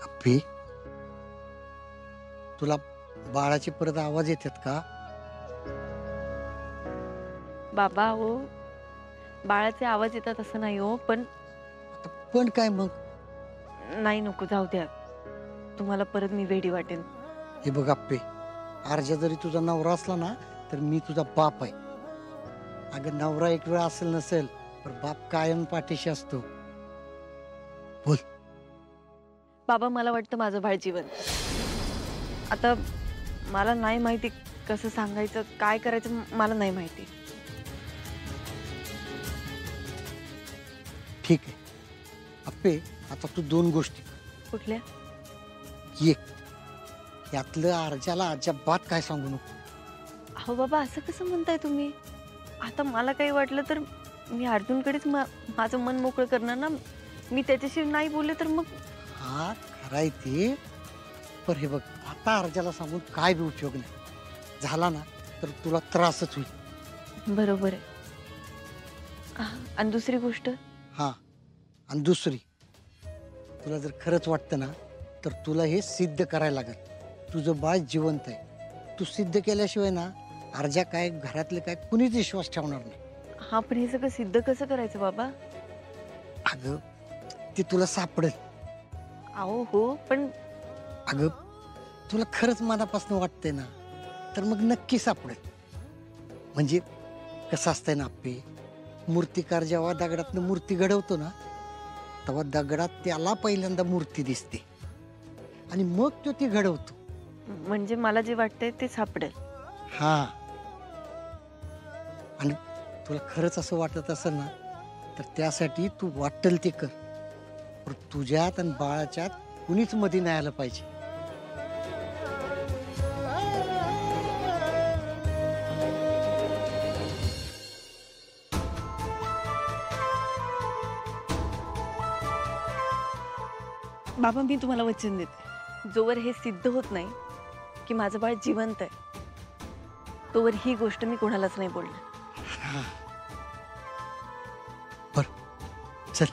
गप्पी, तुला बाळाचे परत आवाज येतात का? बाबा हो, बाळाचे आवाज येतात असं नाही हो, पण काय मग? नाही नको, जाऊ द्या. तुम्हाला परत मी वेडी वाटेन. हे बघ गप्पे, अर्जा जरी तुझा नवरा असला ना तर मी तुझा बाप आहे. अगं नवरा एक वेळ असेल नसेल पण बाप कायम पाठीशी असतो. बोल. बाबा मला वाटतं माझं बाळ जिवंत. आता मला नाही माहिती कसं सांगायचं, काय करायचं मला नाही माहिती. ठीक आहे अप्पे, आता तू 2 गोष्टी. कुठल्या? एक, यातलं अर्जाला अजिबात काय सांगू नको. अहो बाबा असं कसं म्हणताय तुम्ही? आता मला काही वाटलं तर मी अर्जुनकडेच माझं मन मोकळं करणार ना. मी त्याच्याशी नाही बोलले तर मग. हा खराय ते, पण हे बघ आता अर्जाला सांगून काय बी उपयोग नाही. झाला ना तर तुला त्रासच होईल. बरोबर आहे. आणि दुसरी गोष्ट. हा, आणि दुसरी, तुला जर खरंच वाटतं ना तर तुला हे सिद्ध करायला लागेल. तुझं बाळ जिवंत आहे. तू सिद्ध केल्याशिवाय ना अर्जा काय, घरातले काय, कुणीच विश्वास ठेवणार नाही. हा पण हे सगळं सिद्ध कसं करायचं बाबा? अगं ते तुला सापडेल. अहो हो, पण अगं तुला खरंच मनापासून वाटतंय ना तर मग नक्की सापडेल. म्हणजे कसं असतंय ना आप्पे, मूर्तिकार जेव्हा दगडातनं मूर्ती घडवतो ना तेव्हा दगडात त्याला पहिल्यांदा मूर्ती दिसते आणि मग तो ती घडवतो. म्हणजे मला जे वाटतंय ते सापडेल. हा, आणि तुला खरंच असं वाटत असेल ना तर त्यासाठी तू वाटेल ते कर, पण तुझ्यात आणि बाळाच्यात कुणीच मध्ये नाही आलं पाहिजे. बाबा मी तुम्हाला वचन देते, जोवर हे सिद्ध होत नाही की माझं बाळ जिवंत आहे तोवर ही गोष्ट मी कोणालाच नाही बोलणार. चल.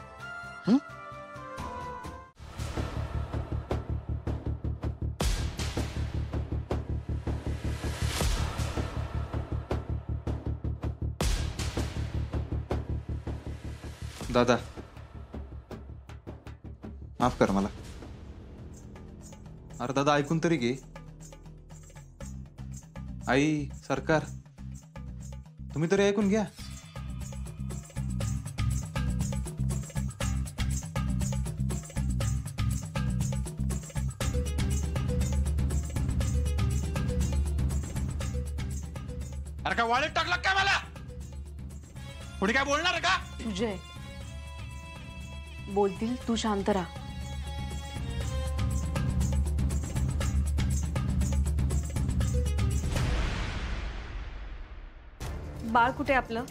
दादा माफ कर मला. अरे दादा ऐकून तरी घे. आई, सरकार, तुम्ही तरी ऐकून घ्या. अरे काय वाळीत टाकलं काय मला? कोणी काय बोलणार का? तुझे बोलतील, तू शांत राहा. बाळ कुठे आहे आपलं?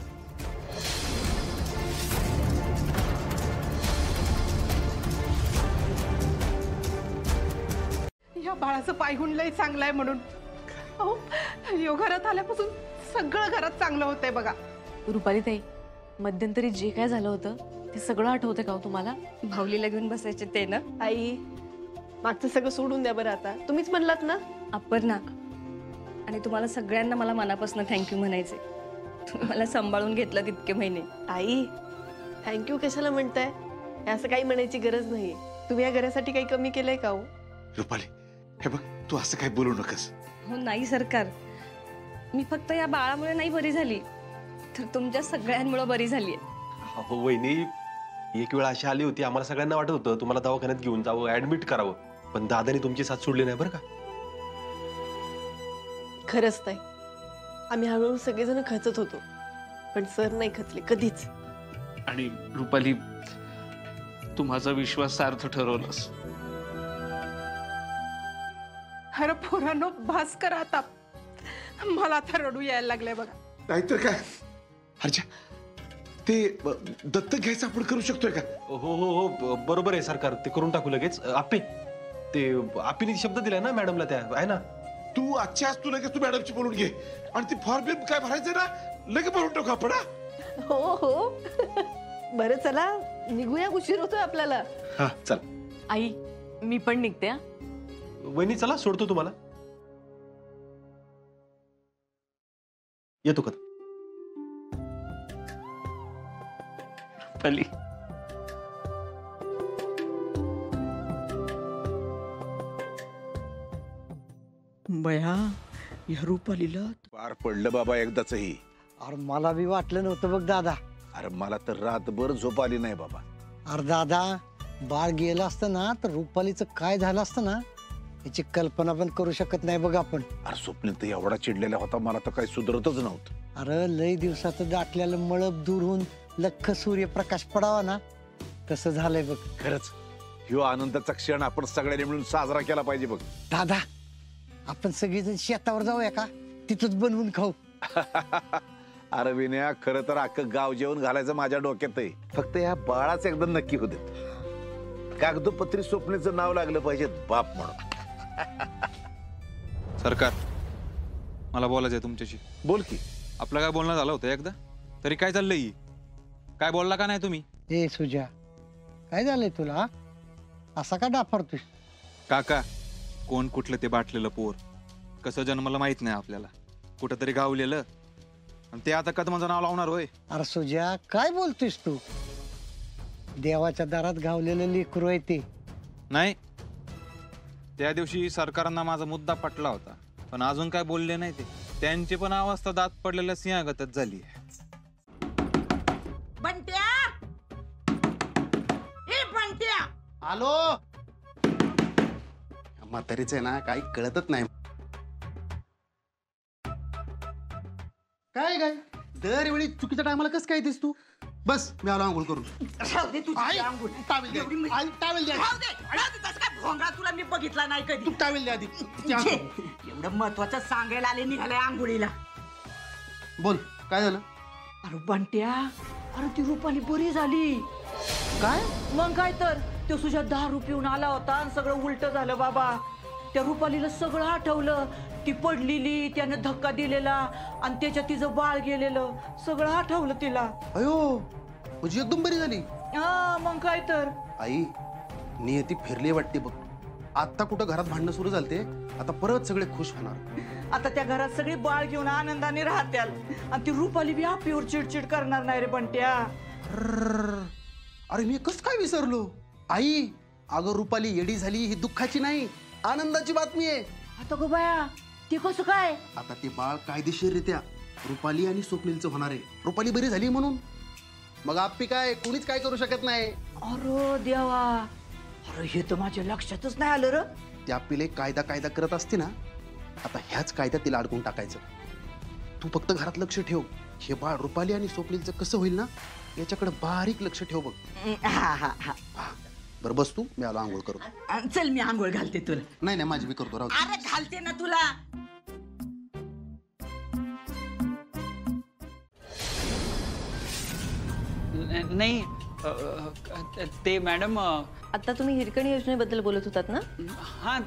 या बाळाचं पायगुण लय चांगलं आहे म्हणून अहो यो घरात आल्यापासून सगळं घरात चांगलं होतंय बघा. रुपाली ताई, मध्यंतरी जे काय झालं होतं ते सगळं आठवतंय का हो तुम्हाला? भावलीला घेऊन बसायचे ते ना? आई मागचं सगळं सोडून द्या बरं आता. तुम्हीच म्हणलात ना. अपर्णा, आणि तुम्हाला सगळ्यांना मला मनापासून थँक्यू म्हणायचे. तुम्ही मला सांभाळून घेतलं तितके महिने. आई थँक्यू कशाला म्हणताय? हे असं काही म्हणायची गरज नाहीये. तुम्ही या घरासाठी काही कमी केलंय का हो? रुपाली, हे बघ, तू असं काही बोलू नकस. हो नाही सरकार, मी फक्त या बाळामुळे नाही बरी झाली, तर तुमच्या सगळ्यांमुळे बरी झाली. हो वहिनी, एक वेळ अशी आली होती, आम्हाला सगळ्यांना वाटत होतं तुम्हाला दवाखान्यात घेऊन जावं, ऍडमिट करावं, पण दादानी तुमची साथ सोडली नाही बरं का. खरंच नाही, आम्ही हळूहळू सगळेजण खचत होतो, पण सर नाही खचले कधीच. आणि रुपाली, तू माझा विश्वासार्थ ठरवलंस. अरे पोरांनो भास करा आता. मला आता रडू यायला लागलंय बघा. नाहीतर काय हर्षा, ते दत्तक घ्यायचं आपण करू शकतोय का? हो हो हो, बरोबर आहे सरकार, ते करून टाकू लगेच. आपे, ते आपीने शब्द दिलाय ना मॅडमला, त्या आहे ना. तू आजच्या आज तू लगेच तू मॅडमची बोलून घे, आणि ती फॉर्म बिल काय भरायचं ना लगेच भरून टाकू आपण. हो हो बरं चला निघूया, उशीर होतोय आपल्याला. हा चल. आई मी पण निघते. वहिनी चला, सोडतो तुम्हाला. येतो का? रुपाली, बया या रुपालीला पार पडलं बाबा एकदाचही. अरे मला बी वाटलं नव्हतं बघ दादा. अरे मला तर रातभर झोप आली नाही बाबा. अरे दादा, बाळ गेलं असतं ना तर रुपालीचं काय झालं असतं ना याची कल्पना पण करू शकत नाही बघ आपण. अरे स्वप्नील तर एवढा चिडलेला होता, मला तर काही सुधरतच नव्हतं. अरे लय दिवसाचं दाटलेलं मळब दूर होऊन लख्ख सूर्यप्रकाश पडावा ना, तसं झालंय बघ. खरंच ह्यो आनंदाचा क्षण आपण सगळ्यांनी मिळून साजरा केला पाहिजे बघ. दादा, आपण सगळेजण शेतावर जाऊया का? तिथंच बनवून खाऊ. अरे विनया, खरं तर अख्खं गाव जेवण घालायचं माझ्या डोक्यात आहे. फक्त या बाळाचं एकदम नक्की होते. कागदोपत्री स्वप्नीचं नाव लागलं पाहिजे बाप म्हणून. सरकार, मला बोलायचंय तुमच्याशी. बोल की. आपलं काय बोलणं झालं होतं एकदा तरी? काय चाललंय? काय बोलला का नाही तुम्ही? ए सुजा, काय झालंय तुला? असा का डाफरतोय? काका, कोण कुठलं ते बाटलेलं पोर, कसं जन्मलं माहित नाही आपल्याला, कुठंतरी गावलेलं, आणि ते आता कदमाचं नाव लावणार होय? अरे सुजा, काय बोलतोयस तू? देवाच्या दारात गावलेलं लेकरू आहे ते. नाही, त्या दिवशी सरकारांना माझा मुद्दा पटला होता, पण अजून काय बोलले नाही ते. त्यांची पण अवस्था दात पडलेल्या सिंहागतच झाली. बंट्या, ए बंट्या, आलो. म्हातारीच आहे ना, काही कळतच नाही. काय काय दरवेळी चुकीच्या टायमाला कसं काय दिस तू? बस मी आलो आंघोळ करून. राहू दे तुझी आंघोळ. टावेल द्या. आई, टावेल द्या. राहू दे, राहू दे. तसं काय भोंगा तुला मी बघितला नाही कधी. तू टावेल द्या आधी. एवढं महत्वाचं सांगायला आले निघालाय आंघोळीला. बोल, काय झालं? अरे बंट्या, अरे ती रुपाली बरी झाली. काय मग? काय तर तो तुझ्या दारू पिऊन आला होता आणि सगळं उलट झालं बाबा. त्या रुपालीला सगळं आठवलं. ती पडलेली, त्यानं धक्का दिलेला, आणि त्याच्यात तिचं बाळ गेलेलं, सगळं आठवलं तिला. अयो, म्हणजे एकदम बरी झाली. हा मग काय तर. आई, नियती फिरली वाटते बघ. आता कुठं घरात भांडणं सुरू झालते, आता परत सगळे खुश होणार. आता त्या घरात सगळी बाळ घेऊन आनंदाने राहत्याल, आणि ती रुपाली बी आपल्यावर चिडचिड करणार नाही रे बंट्या. अरे मी कसं काय विसरलो. आई, अगं रुपाली येडी झाली ही दुःखाची नाही, आनंदाची बातमी आहे. आता गो बाया, ते कसं काय? आता ते बाळ कायदेशीररित्या रुपाली आणि स्वप्नीलचं होणार आहे. रुपाली बरी झाली म्हणून. मग आपली काय कोणीच काय करू शकत नाही. अरे देवा, अरे हे तर माझ्या लक्षातच नाही आलं र. त्या आपले कायदा करत असते ना, आता ह्याच कायद्यात तिला अडकून टाकायचं. तू फक्त घरात लक्ष ठेव. हे बाळ रुपाली आणि स्वप्नीलचं कसं होईल ना, याच्याकडे बारीक लक्ष ठेव बघ. बरं बस तू, मी आलो आंघोळ करू. चल मी आंघोळ घालते तुला. नाही माझी मी करतो. राहू. अरे घालते ना तुला. नाही ते मॅडम आता तुम्ही हिरकणी योजनेबद्दल बोलत होतात ना? हां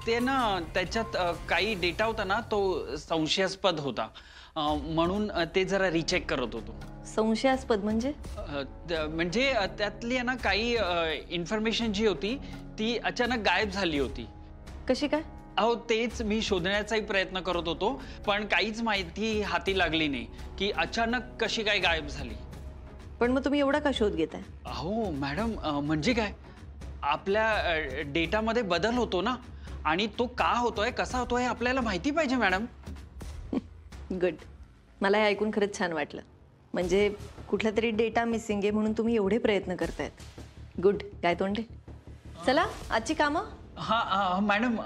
ते ना त्याच्यात काही डेटा होता ना तो संशयास्पद होता म्हणून ते जरा रिचेक करत होतो. संशयास्पद म्हणजे? म्हणजे त्यातली आहे ना काही इन्फॉर्मेशन जी होती ती अचानक गायब झाली होती. कशी काय? अहो तेच मी शोधण्याचाही प्रयत्न करत होतो पण काहीच माहिती हाती लागली नाही की अचानक कशी काय गायब झाली. पण मग तुम्ही एवढा का शोध घेताय? अहो मॅडम म्हणजे काय आपल्या डेटामध्ये बदल होतो ना आणि तो का होतोय कसा होतोय आपल्याला माहिती पाहिजे मॅडम. गुड. मला हे ऐकून खरंच छान वाटलं. म्हणजे कुठला तरी डेटा मिसिंग आहे म्हणून तुम्ही एवढे प्रयत्न करतायत. गुड. काय तोंडे, चला आजची कामं. हां मॅडम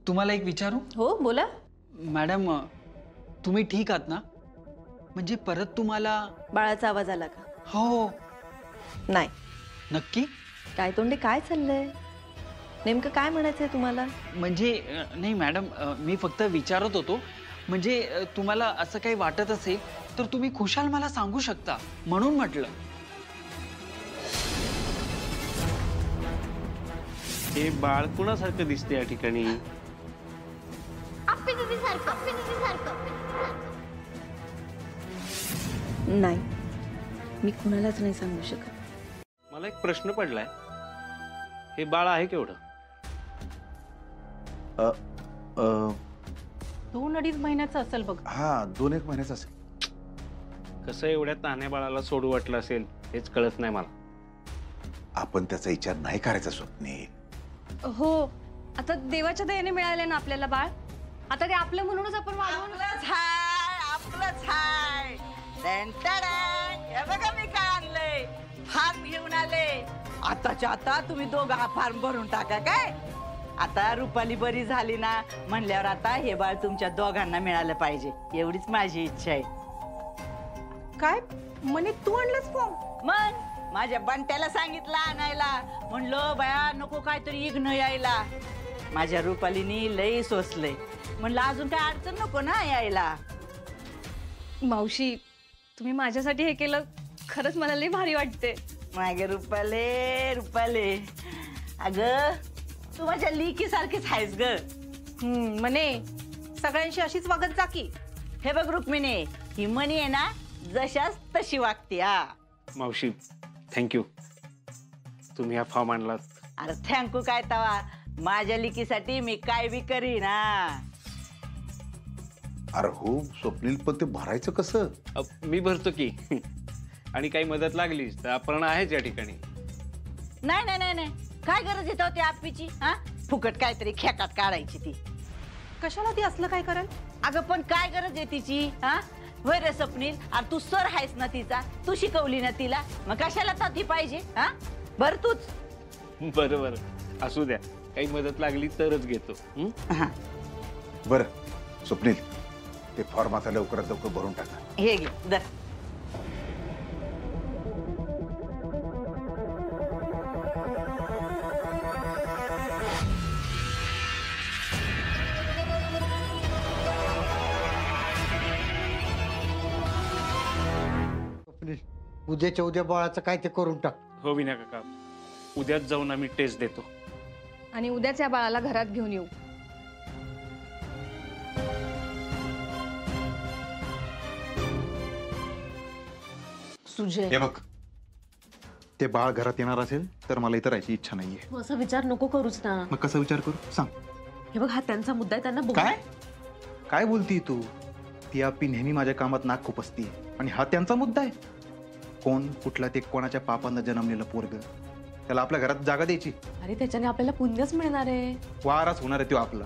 तुम्हाला एक विचारू? हो बोला. मॅडम तुम्ही ठीक आहात ना? म्हणजे परत तुम्हाला बाळाचा आवाज आला का? हो. नाही. नक्की? काय तोंडे काय चाललंय? नेमकं काय म्हणायचंय तुम्हाला? म्हणजे नाही मॅडम मी फक्त विचारत होतो म्हणजे तुम्हाला असं काही वाटत असेल तर तुम्ही खुशाल मला सांगू शकता म्हणून म्हटलं. हे बाळ कुणासारखं दिसते या ठिकाणी? नाही मी कुणालाच नाही सांगू शकत. मला एक प्रश्न पडलाय, हे बाळ आहे केवढं? 2-2.5 महिन्याचं असेल बघ. हा 2-1 महिन्याचा असेल. कसं एवढ्या तान्ह्या बाळाला सोडू वाटलं असेल हेच कळत नाही मला. आपण त्याचा विचार नाही करायचा स्वप्नील. हो आता देवाच्या दयेने मिळाले ना आपल्याला बाळ. आता ते आपलं म्हणूनच आपण वाढवून आपलंच हाय. हे बघा मी काय आणलंय. फार्म घेऊन आले. आताच्या आता तुम्ही दोघं हा फार्म भरून टाका काय. आता रुपाली बरी झाली ना म्हणल्यावर आता हे बाळ तुमच्या दोघांना मिळालं पाहिजे एवढीच माझी इच्छा आहे. काय म्हणे तू आणलंस फॉर्म? मग माझ्या बंट्याला सांगितलं आणायला. म्हणलं बाया नको काहीतरी इग्न यायला. माझ्या रुपालीनी लई सोसलंय. म्हणलं अजून काय अडचण नको ना यायला. मावशी तुम्ही माझ्यासाठी हे केलं खरंच मला लई भारी वाटते. मागे रुपाले रुपाले अगं तू माझ्या लिकी सारखीच आहेस ग. म्हणे सगळ्यांशी अशीच वागत जा की. हे बघ रुक्मिणी ही मनी आहे ना जशाच तशी वागते. हा मावशी थँक्यू तुम्ही हा फॉर्म आणलात. अरे थँक्यू काय तवा. माझ्या लिकीसाठी मी काय बी करीन. अरे हो स्वप्नील पण ते भरायचं कसं? मी भरतो की आणि काही मदत लागलीच तर आपण आहेच या ठिकाणी. नाही नाही नाही नाही काय गरज येत होती आप्पीची. हा फुकट काहीतरी खेकात काढायची ती. कशाला ती असलं काय करेल? अगं पण काय गरज आहे तिची. हा होय रे स्वप्नील. आणि तू सर आहेस ना तिचा. तू शिकवली ना तिला मग कशाला तर ती पाहिजे. हा बर तूच. बरोबर असू द्या काही मदत लागली तरच घेतो. बरं स्वप्नील ते फॉर्म आता लवकरात लवकर भरून टाका. हे घे दर. उद्याच्या उद्या बाळाचं काय ते करून टाक. हो विना काका उद्याच जाऊन आम्ही टेस्ट देतो आणि उद्याच या बाळाला घरात घेऊन येऊ. सुजय हे बघ ते बाळ घरात येणार असेल तर मला इथं राहायची इच्छा नाहीये. असा विचार नको करूच ना. मग कसा विचार करू सांग? हे बघ हा त्यांचा मुद्दा आहे त्यांना काय काय बोलती तू? ती आपी नेहमी माझ्या कामात नाक खुपसती आणि हा त्यांचा मुद्दा आहे. कोण कुठला ते कोणाच्या पापांना जन्मलेलं पोरग त्याला आपल्या घरात जागा द्यायची? अरे त्याच्याने आपल्याला पुण्यच मिळणार आहे. वाराच होणार आहे तो आपला.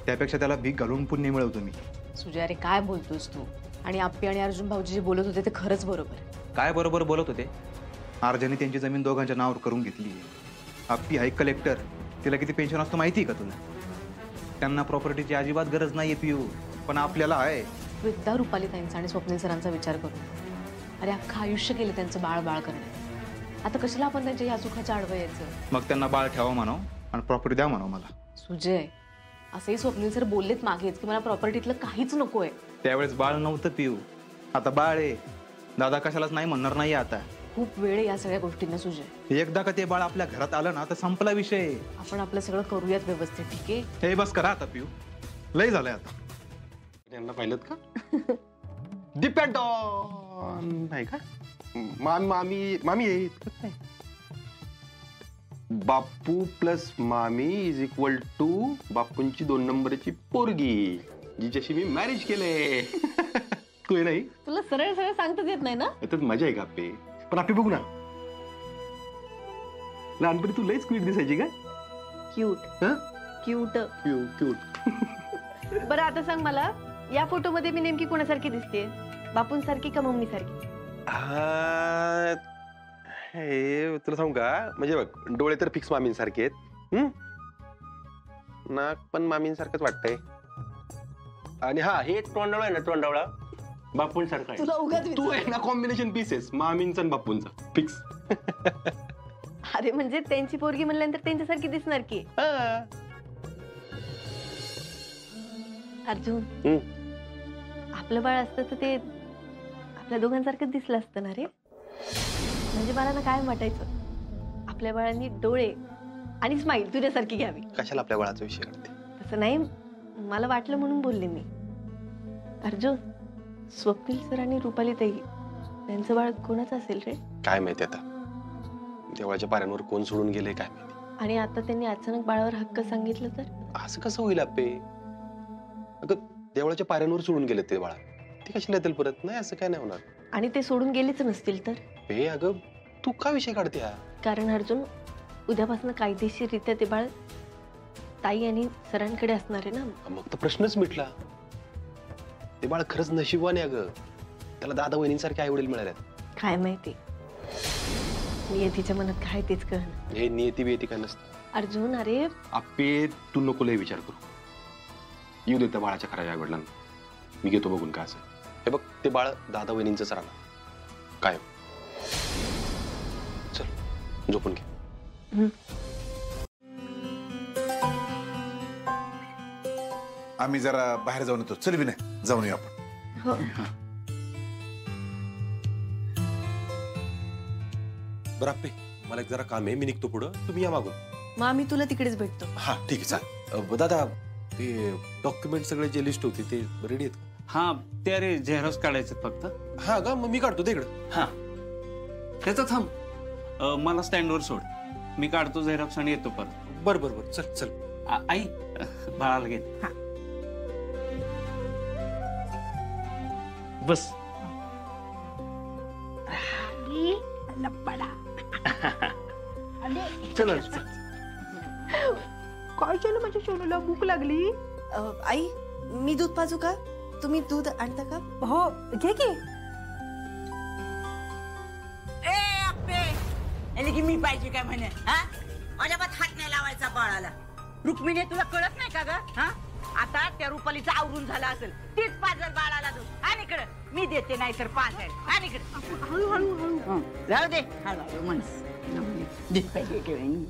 त्यापेक्षा त्याला भीक घालून पुण्य मिळवतो मी. सुजय अरे काय बोलतोस तू? आणि आप्पी आणि अर्जुन भाऊजी जे बोलत होते ते खरंच बरोबर आहे. काय बरोबर बोलत होते? अर्जुनने त्यांची जमीन दोघांच्या नावावर करून घेतली. आप्पी हाय कलेक्टर. तिला किती पेन्शन असतं माहिती आहे का तुला? त्यांना प्रॉपर्टीची अजिबात गरज नाहीये पिऊ पण आपल्याला आहे. तू एकदा रुपाली ताईंचा आणि स्वप्नील सरांचा विचार करू. अरे अख्खं आयुष्य केले त्यांचं बाळ बाळ करण्यात. आता कशाला आपण त्यांच्या या सुखाच्या आडवं यायचं? मग त्यांना बाळ ठेवा म्हणाव आणि प्रॉपर्टी द्या म्हणाव मला. सुजय असंही स्वप्नील सर बोललेत मागेच की मला प्रॉपर्टीतलं काहीच नकोय. त्यावेळेस बाळ नव्हतं पिऊ आता बाळ आहे. दादा कशालाच नाही म्हणणार नाही आता. खूप वेळ आहे या सगळ्या गोष्टींना सुजय. एकदा का ते बाळ आपल्या घरात आलं ना तर संपला विषय. आपण आपलं सगळं करूयात व्यवस्थित, ठीक आहे? हे बस करा आता पिऊ, लय झालंय आता. यांना पाहिलं का? डिपेंड नाही का? मामी मामी आहे. बापू प्लस मामी इज इक्वल टू बापूंची 2 नंबरची पोरगी जिच्याशी मी मॅरेज केले. तू हे नाही तुला सरळ सरळ सांगताच येत नाही ना? याच्यात मजा आहे का आपे? पण आपे बघू ना, लहानपणी तू लयच क्यूट दिसायची का? Cute cute cute. बरं आता सांग मला, या फोटोमध्ये मी नेमकी कोणासारखी दिसते? बापूंसारखी का मम्मी सारखी? हे तुला सांगू का, म्हणजे बघ डोळे तर फिक्स मामींसारखे आहेत, नाक पण मामींसारखंच वाटतंय. आणि हा हे तोंडावळा आहे ना, तोंडावळा बापूंसारखा तुला उगाच आहे. तू आहे ना कॉम्बिनेशन पीसेस मामींचा आणि बापूंचा फिक्स. अरे म्हणजे त्यांची पोरगी म्हणल्यानंतर त्यांच्यासारखी दिसणार की. अर्जुन, आपलं बाळ असतं तर ते आपल्या दोघांसारखंच दिसलं असतं ना रे. म्हणजे मला ना काय वाटायचं, आपल्या बाळांनी डोळे आणि स्माईल तुझ्यासारखी घ्यावी. कशाला आपल्या बाळाचा विषय करते? तसं नाही, मला वाटलं म्हणून बोलले मी. अर्जुन, स्वप्नील सर आणि रुपाली ताई त्यांचं बाळ कोणाचं असेल रे? काय माहिती आता, देवळाच्या पाऱ्यांवर कोण सोडून गेले काय माहिती. आणि आता त्यांनी अचानक बाळावर हक्क सांगितलं तर? असं कसं होईल आपे? अगं देवळाच्या पाऱ्यांवर सोडून गेले ते बाळा, ते कशाला येतील परत? नाही असं काय नाही होणार. आणि ते सोडून गेलेच नसतील तर? हे अगं तू का विषय काढते? कारण अर्जुन, उद्यापासून कायदेशीररित्या ते बाळ ताई आणि सरांकडे असणार आहे ना. मग तर प्रश्नच मिटला. ते बाळ खरंच नशिबवान आहे अगं, त्याला दादा वहिनींसारखे आई वडील मिळाले. काय माहिती नियतीच्या मनात काय तेच कळलं. हे नियती बियती काय नसतं अर्जुन. अरे आपे तू नको लय विचार करू, येऊ दे त्या बाळाच्या खऱ्या आई वडिलांना, मी घेतो बघून काय असं. हे बघ ते बाळ दादा वहिनींचंच राहणार काय. चल झोपून घे. आम्ही जरा बाहेर जाऊन येतो. चल विनय, जाऊन येऊ आपण. बरं आपे, मला एक जरा काम आहे, मी निघतो पुढं, तुम्ही या मागून. मग आम्ही तुला तिकडेच भेटतो. हा ठीक आहे चाल. दादा ते डॉक्युमेंट सगळे जे लिस्ट होती ते रेडी आहेत? हा ते अरे झेरॉक्स काढायचे फक्त. हा का, मग मी काढतो तिकडं. हा त्याचं थांब, मला स्टँडवर सोड, मी काढतो झेरॉक्स आणि येतो परत. बरं बरं बरं, चल चल. आई बाळाला घे. बस. चला. काय झालं माझ्या सोनूला? भूक लागली. आई मी दूध पाजू का? तुम्ही दूध आणता का? हो घे की. की मी पाहिजे काय म्हणे? हा अजिबात हात नाही लावायचा बाळाला. रुक्मिणी तुला कळत नाही का ग? हा आता त्या रुपालीचं आवरून झालं असेल, तीच पाजल बाळाला दूध. आणि इकडे मी देते नाही तर पाजल. आणि इकडे हळूहळू जाऊ दे, हळूहळू म्हणस दूध पाहिजे ठेवेन.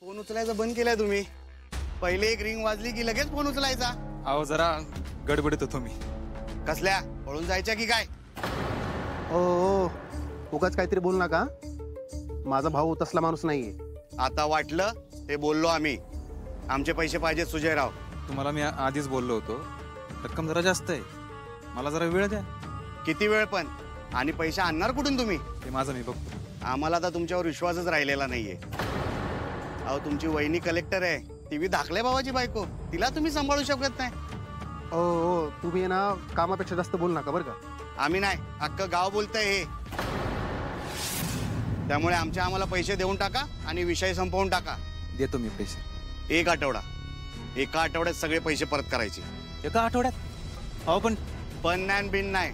फोन उचलायचा बंद केलाय तुम्ही? पहिले एक रिंग वाजली की लगेच फोन उचलायचा. अहो जरा गडबडीत होतो मी. कसल्या पळून जायच्या की काय? ओ उगाच काहीतरी बोल नका, माझा भाऊ तसला माणूस नाहीये. आता वाटलं ते बोललो आम्ही. आमचे पैसे पाहिजेत सुजयराव. तुम्हाला मी आधीच बोललो होतो, रक्कम जरा जास्त आहे, मला जरा वेळ द्या. किती वेळ पण? आणि पैसे आणणार कुठून तुम्ही? ते माझं मी बघतो. आम्हाला तर तुमच्यावर विश्वासच राहिलेला नाहीये. अहो तुमची वहिनी कलेक्टर आहे, ती बी धाकल्या भावाची बायको, तिला तुम्ही सांभाळू शकत नाही. ओ तुम्ही ना कामापेक्षा जास्त बोल नका बरं का. आम्ही नाही, अख्खं गाव बोलतंय हे. त्यामुळे आम्हाला पैसे देऊन टाका आणि विषय संपवून टाका. देतो मी पैसे. 1 आठवडा. 1 आठवड्यात सगळे पैसे परत करायचे. 1 आठवड्यात? हो पण नाही बिन नाही,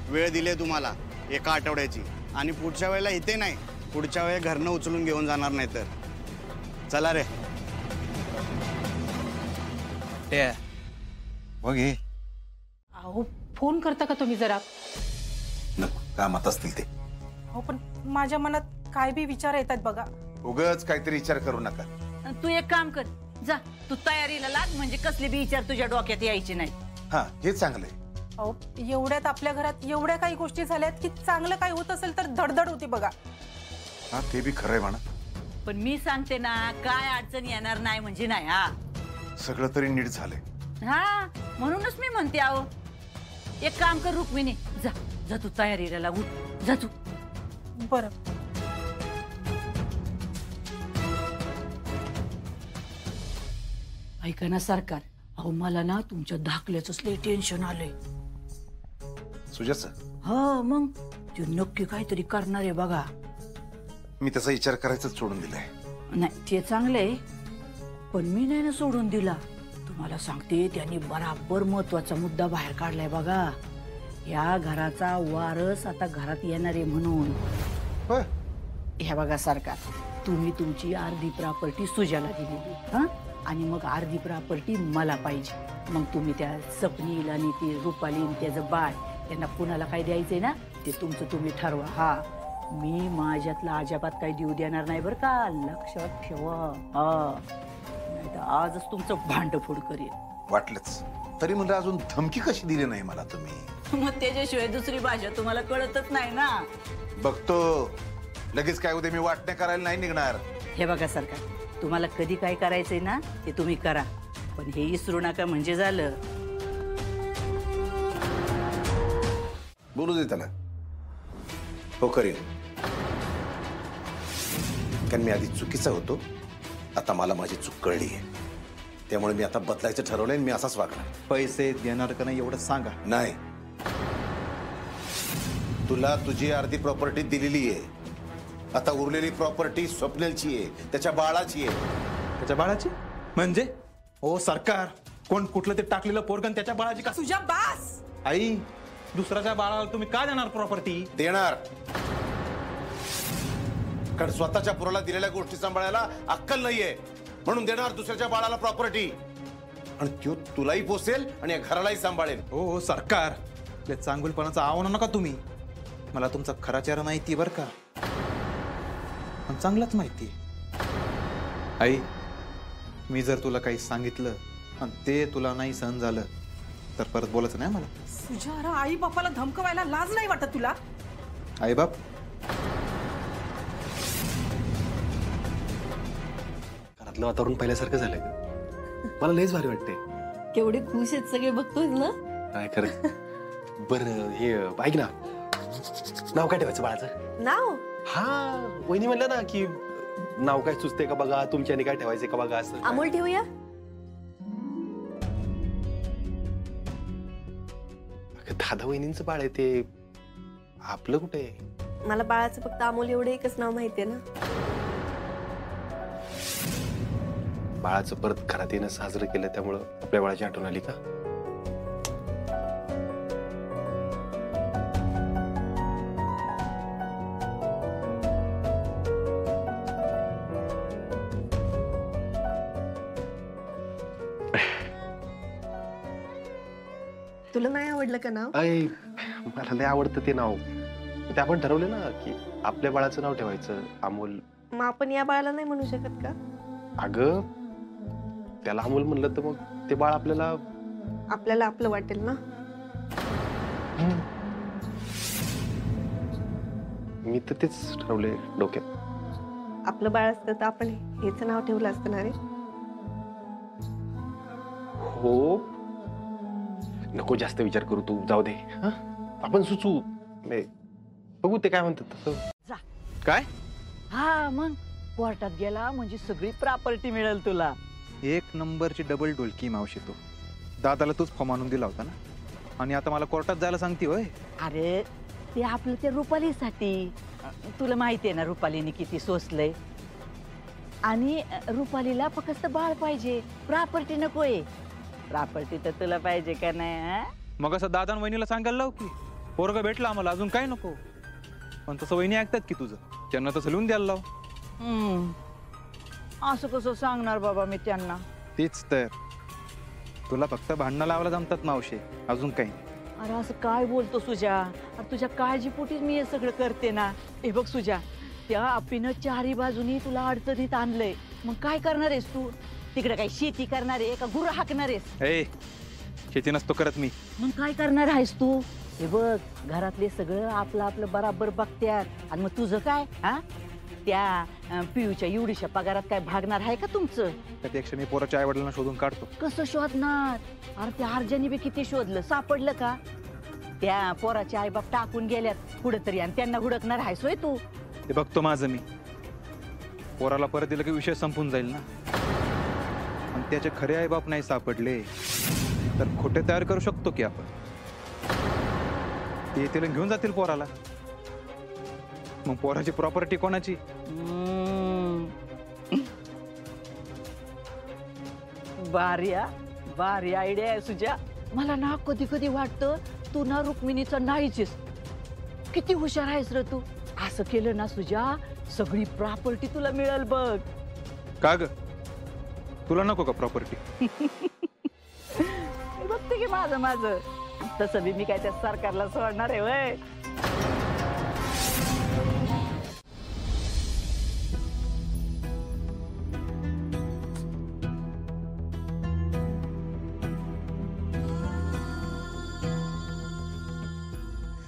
वेळ दिले तुम्हाला 1 आठवड्याची. आणि पुढच्या वेळेला इथे नाही, पुढच्या वेळेला घरनं उचलून घेऊन जाणार नाही तर. चला रे. बघ हे अहो फोन करता का तुम्ही जरा? नको, कामात असतील ते. हो पण माझ्या मनात काय बी विचार येतात बघा. उगाच काहीतरी विचार करू नका. तू एक काम कर, जा तू तयारीला लाग, म्हणजे कसली बी विचार तुझ्या डोक्यात यायची नाही. हा हे चांगलंय. अहो एवढ्यात आपल्या घरात एवढ्या काही गोष्टी झाल्यात की चांगलं काही होत असेल तर धडधड होती बघा. हा ते बी खरंय म्हणा. पण मी सांगते ना, काय अडचण येणार नाही म्हणजे नाही. हा सगळं तरी नीट झालंय. हा म्हणूनच मी म्हणते. आहो एक काम कर रुक्मिणी, जा जा तू तयारीला लागू, जा तू. बरं. ऐका ना सरकार, अहो मला ना तुमच्या धाकल्याच लय टेन्शन आलंय. सुजाच हा मग तू नक्की काहीतरी करणार आहे बघा. मी त्याचा विचार करायचं सोडून दिलाय. नाही ते चांगलंय, पण मी नाही ना सोडून दिला. तुम्हाला सांगते त्यांनी बराबर महत्वाचा मुद्दा बाहेर काढलाय बघा. या घराचा वारस आता घरात येणार आहे म्हणून. ह्या बघा सरकार, तुम्ही तुमची अर्धी प्रॉपर्टी सुजाला दिलेली, हा, आणि मग अर्धी प्रॉपर्टी मला पाहिजे. मग तुम्ही त्या सपनील आणि ती रुपाली त्याचं बाळ त्यांना कुणाला काय द्यायचंय ना ते तुमचं तुम्ही ठरवा. हा मी माझ्यातला अजिबात काही देऊ देणार नाही बरं का, लक्षात ठेवा. हा नाही तर आजच तुमचं भांडफोड करेल. वाटलंच तरी म्हणजे अजून धमकी कशी दिली नाही मला तुम्ही. मग त्याच्याशिवाय दुसरी भाषा तुम्हाला कळतच नाही ना. बघतो लगेच काय उद्या मी वाटण्या करायला नाही निघणार. हे बघा सरकार, तुम्हाला कधी काय करायचंय ना ते तुम्ही करा, पण हे विसरू नका म्हणजे झालं. बोलू दे त्याला. हो करीन, कारण मी आधी चुकीचा होतो. आता मला माझी चूक कळली आहे, त्यामुळे मी आता बदलायचं ठरवलंय. मी असाच वागणार. पैसे देणार का नाही एवढं सांगा. नाही, तुला तुझी अर्धी प्रॉपर्टी दिलेली आहे. आता उरलेली प्रॉपर्टी स्वप्नेलची आहे, त्याच्या बाळाची आहे. त्याच्या बाळाची म्हणजे? ओ सरकार, कोण कुठलं ते टाकलेलं पोरगण त्याच्या बाळाची का? तुझ्या बास आई, दुसऱ्याच्या बाळाला तुम्ही का देणार प्रॉपर्टी? देणार, कारण स्वतःच्या पुराला दिलेल्या गोष्टी सांभाळायला अक्कल नाहीये म्हणून देणार दुसऱ्याच्या बाळाला प्रॉपर्टी. आणि तो तुलाही पोसेल आणि या घरालाही सांभाळेल. हो सरकार, चांगुलपणाचं आव्हान नका तुम्ही. मला तुमचा खरा चेहरा माहिती बरं का, पण चांगलाच माहिती. आई, मी जर तुला काही सांगितलं आणि ते तुला नाही सहन झालं तर परत बोलायचं नाही मला. तुझ्या अरे आई बापाला धमकवायला लाज नाही वाटत तुला? आई बाप घरातलं वातावरण पहिल्यासारखं झालंय. मला लयच भारी वाटते. केवढे खुश आहेत सगळे, बघतोय ना. काय खरं. बरं हे ऐक ना, नाव काय ठेवायचं बाळाचं? नाव? हा वहिनी म्हणलं ना की नाव काय सुचते का बघा, तुमच्याने काय ठेवायचे का बघा. असं अमोल ठेवूया. दादा वहिनींचं बाळ आहे ते, आपलं कुठे? मला बाळाचं फक्त अमोल एवढं एकच नाव माहितीये ना. बाळाचं परत घरात येणं साजरं केलं त्यामुळं आपल्या बाळाची आठवण आली का? तुला नाही आवडलं का नाव? मला लय आवडतं ते नाव. ते आपण ठरवलं ना की आपल्या बाळाचं नाव ठेवायचं अमोल. मग आपण या बाळाला नाही म्हणू शकत का? अगं त्याला अमोल म्हणलं तर मग ते बाळ आपल्याला आपलं वाटेल ना. मी तर तेच ठरवले डोक्यात. आपलं बाळ असतं तर आपण हेच नाव ठेवलं असतं ना रे. हो, नको जास्त विचार करू तू, जाऊ दे. आपण सुचू, बघू ते काय म्हणतात तसं. काय? हा मग कोर्टात गेला म्हणजे सगळी प्रॉपर्टी मिळेल तुला. एक नंबरची डबल ढोलकी मावशी. तू दादाला तूच फॉर्म आणून दिला होता ना, आणि आता मला कोर्टात जायला सांगते होय? अरे ते आपलं त्या रुपालीसाठी. तुला माहिती आहे ना रुपालीने किती सोसलंय, आणि रुपालीला फक्त बाळ पाहिजे, प्रॉपर्टी नकोय. प्रॉपर्टी तर तुला पाहिजे का नाही? मग असं दादा वहिनीला सांगायला लाव की पोरगा भेटला आम्हाला, अजून काय नको. पण तसं वहिनी ऐकतात की तुझं, त्यांना तसं लिहून द्यायला लाव. असं कसं सांगणार बाबा मी त्यांना? तेच तर, तुला फक्त भांडणं लावायला जमतात मावशे, अजून काही. अरे असं काय बोलतो सुजा? अरे तुझ्या काळजीपोटीच मी हे सगळं करते ना. हे बघ सुजा, त्या अप्पीनं चारी बाजूनी तुला अडचणीत आणलंय, मग काय करणार आहेस तू? तिकडे काही शेती करणार आहे का गुरं हाकणार आहेस? ए शेती नसतो करत मी. मग काय करणार आहेस तू? हे बघ, घरातले सगळं आपलं आपलं बराबर बघत्यात आणि मग तुझं काय? हा, त्या पियूच्या एवढीशा पगारात काय भागणार आहे का तुमचं? त्यापेक्षा मी पोराच्या आई वडिलांना शोधून काढतो. कसं शोधणार? अरे त्या अर्जाने बी किती शोधलं, सापडलं का? त्या पोराचे आईबाप टाकून गेल्यात कुठंतरी आणि त्यांना हुडकणार आहेस होय तू? ते बघतो माझं मी. पोराला परत दिलं की विषय संपून जाईल ना. आणि त्याचे खरे आई बाप नाही सापडले तर खोटे तयार करू शकतो की आपण. ते येतील घेऊन जातील पोराला. मग पोराची प्रॉपर्टी कोणाची? भारी आयडिया आहे तुझ्या. मला ना कधी कधी वाटतं तू ना रुक्मिणीचा नाहीचीस. किती हुशार आहेस रे तू. असं केलं ना सुजा, सगळी प्रॉपर्टी तुला मिळेल बघ. का ग, तुला नको का प्रॉपर्टी? बघते की माझं तसं बी मी काय त्या सरकारला सोडणार आहे वय.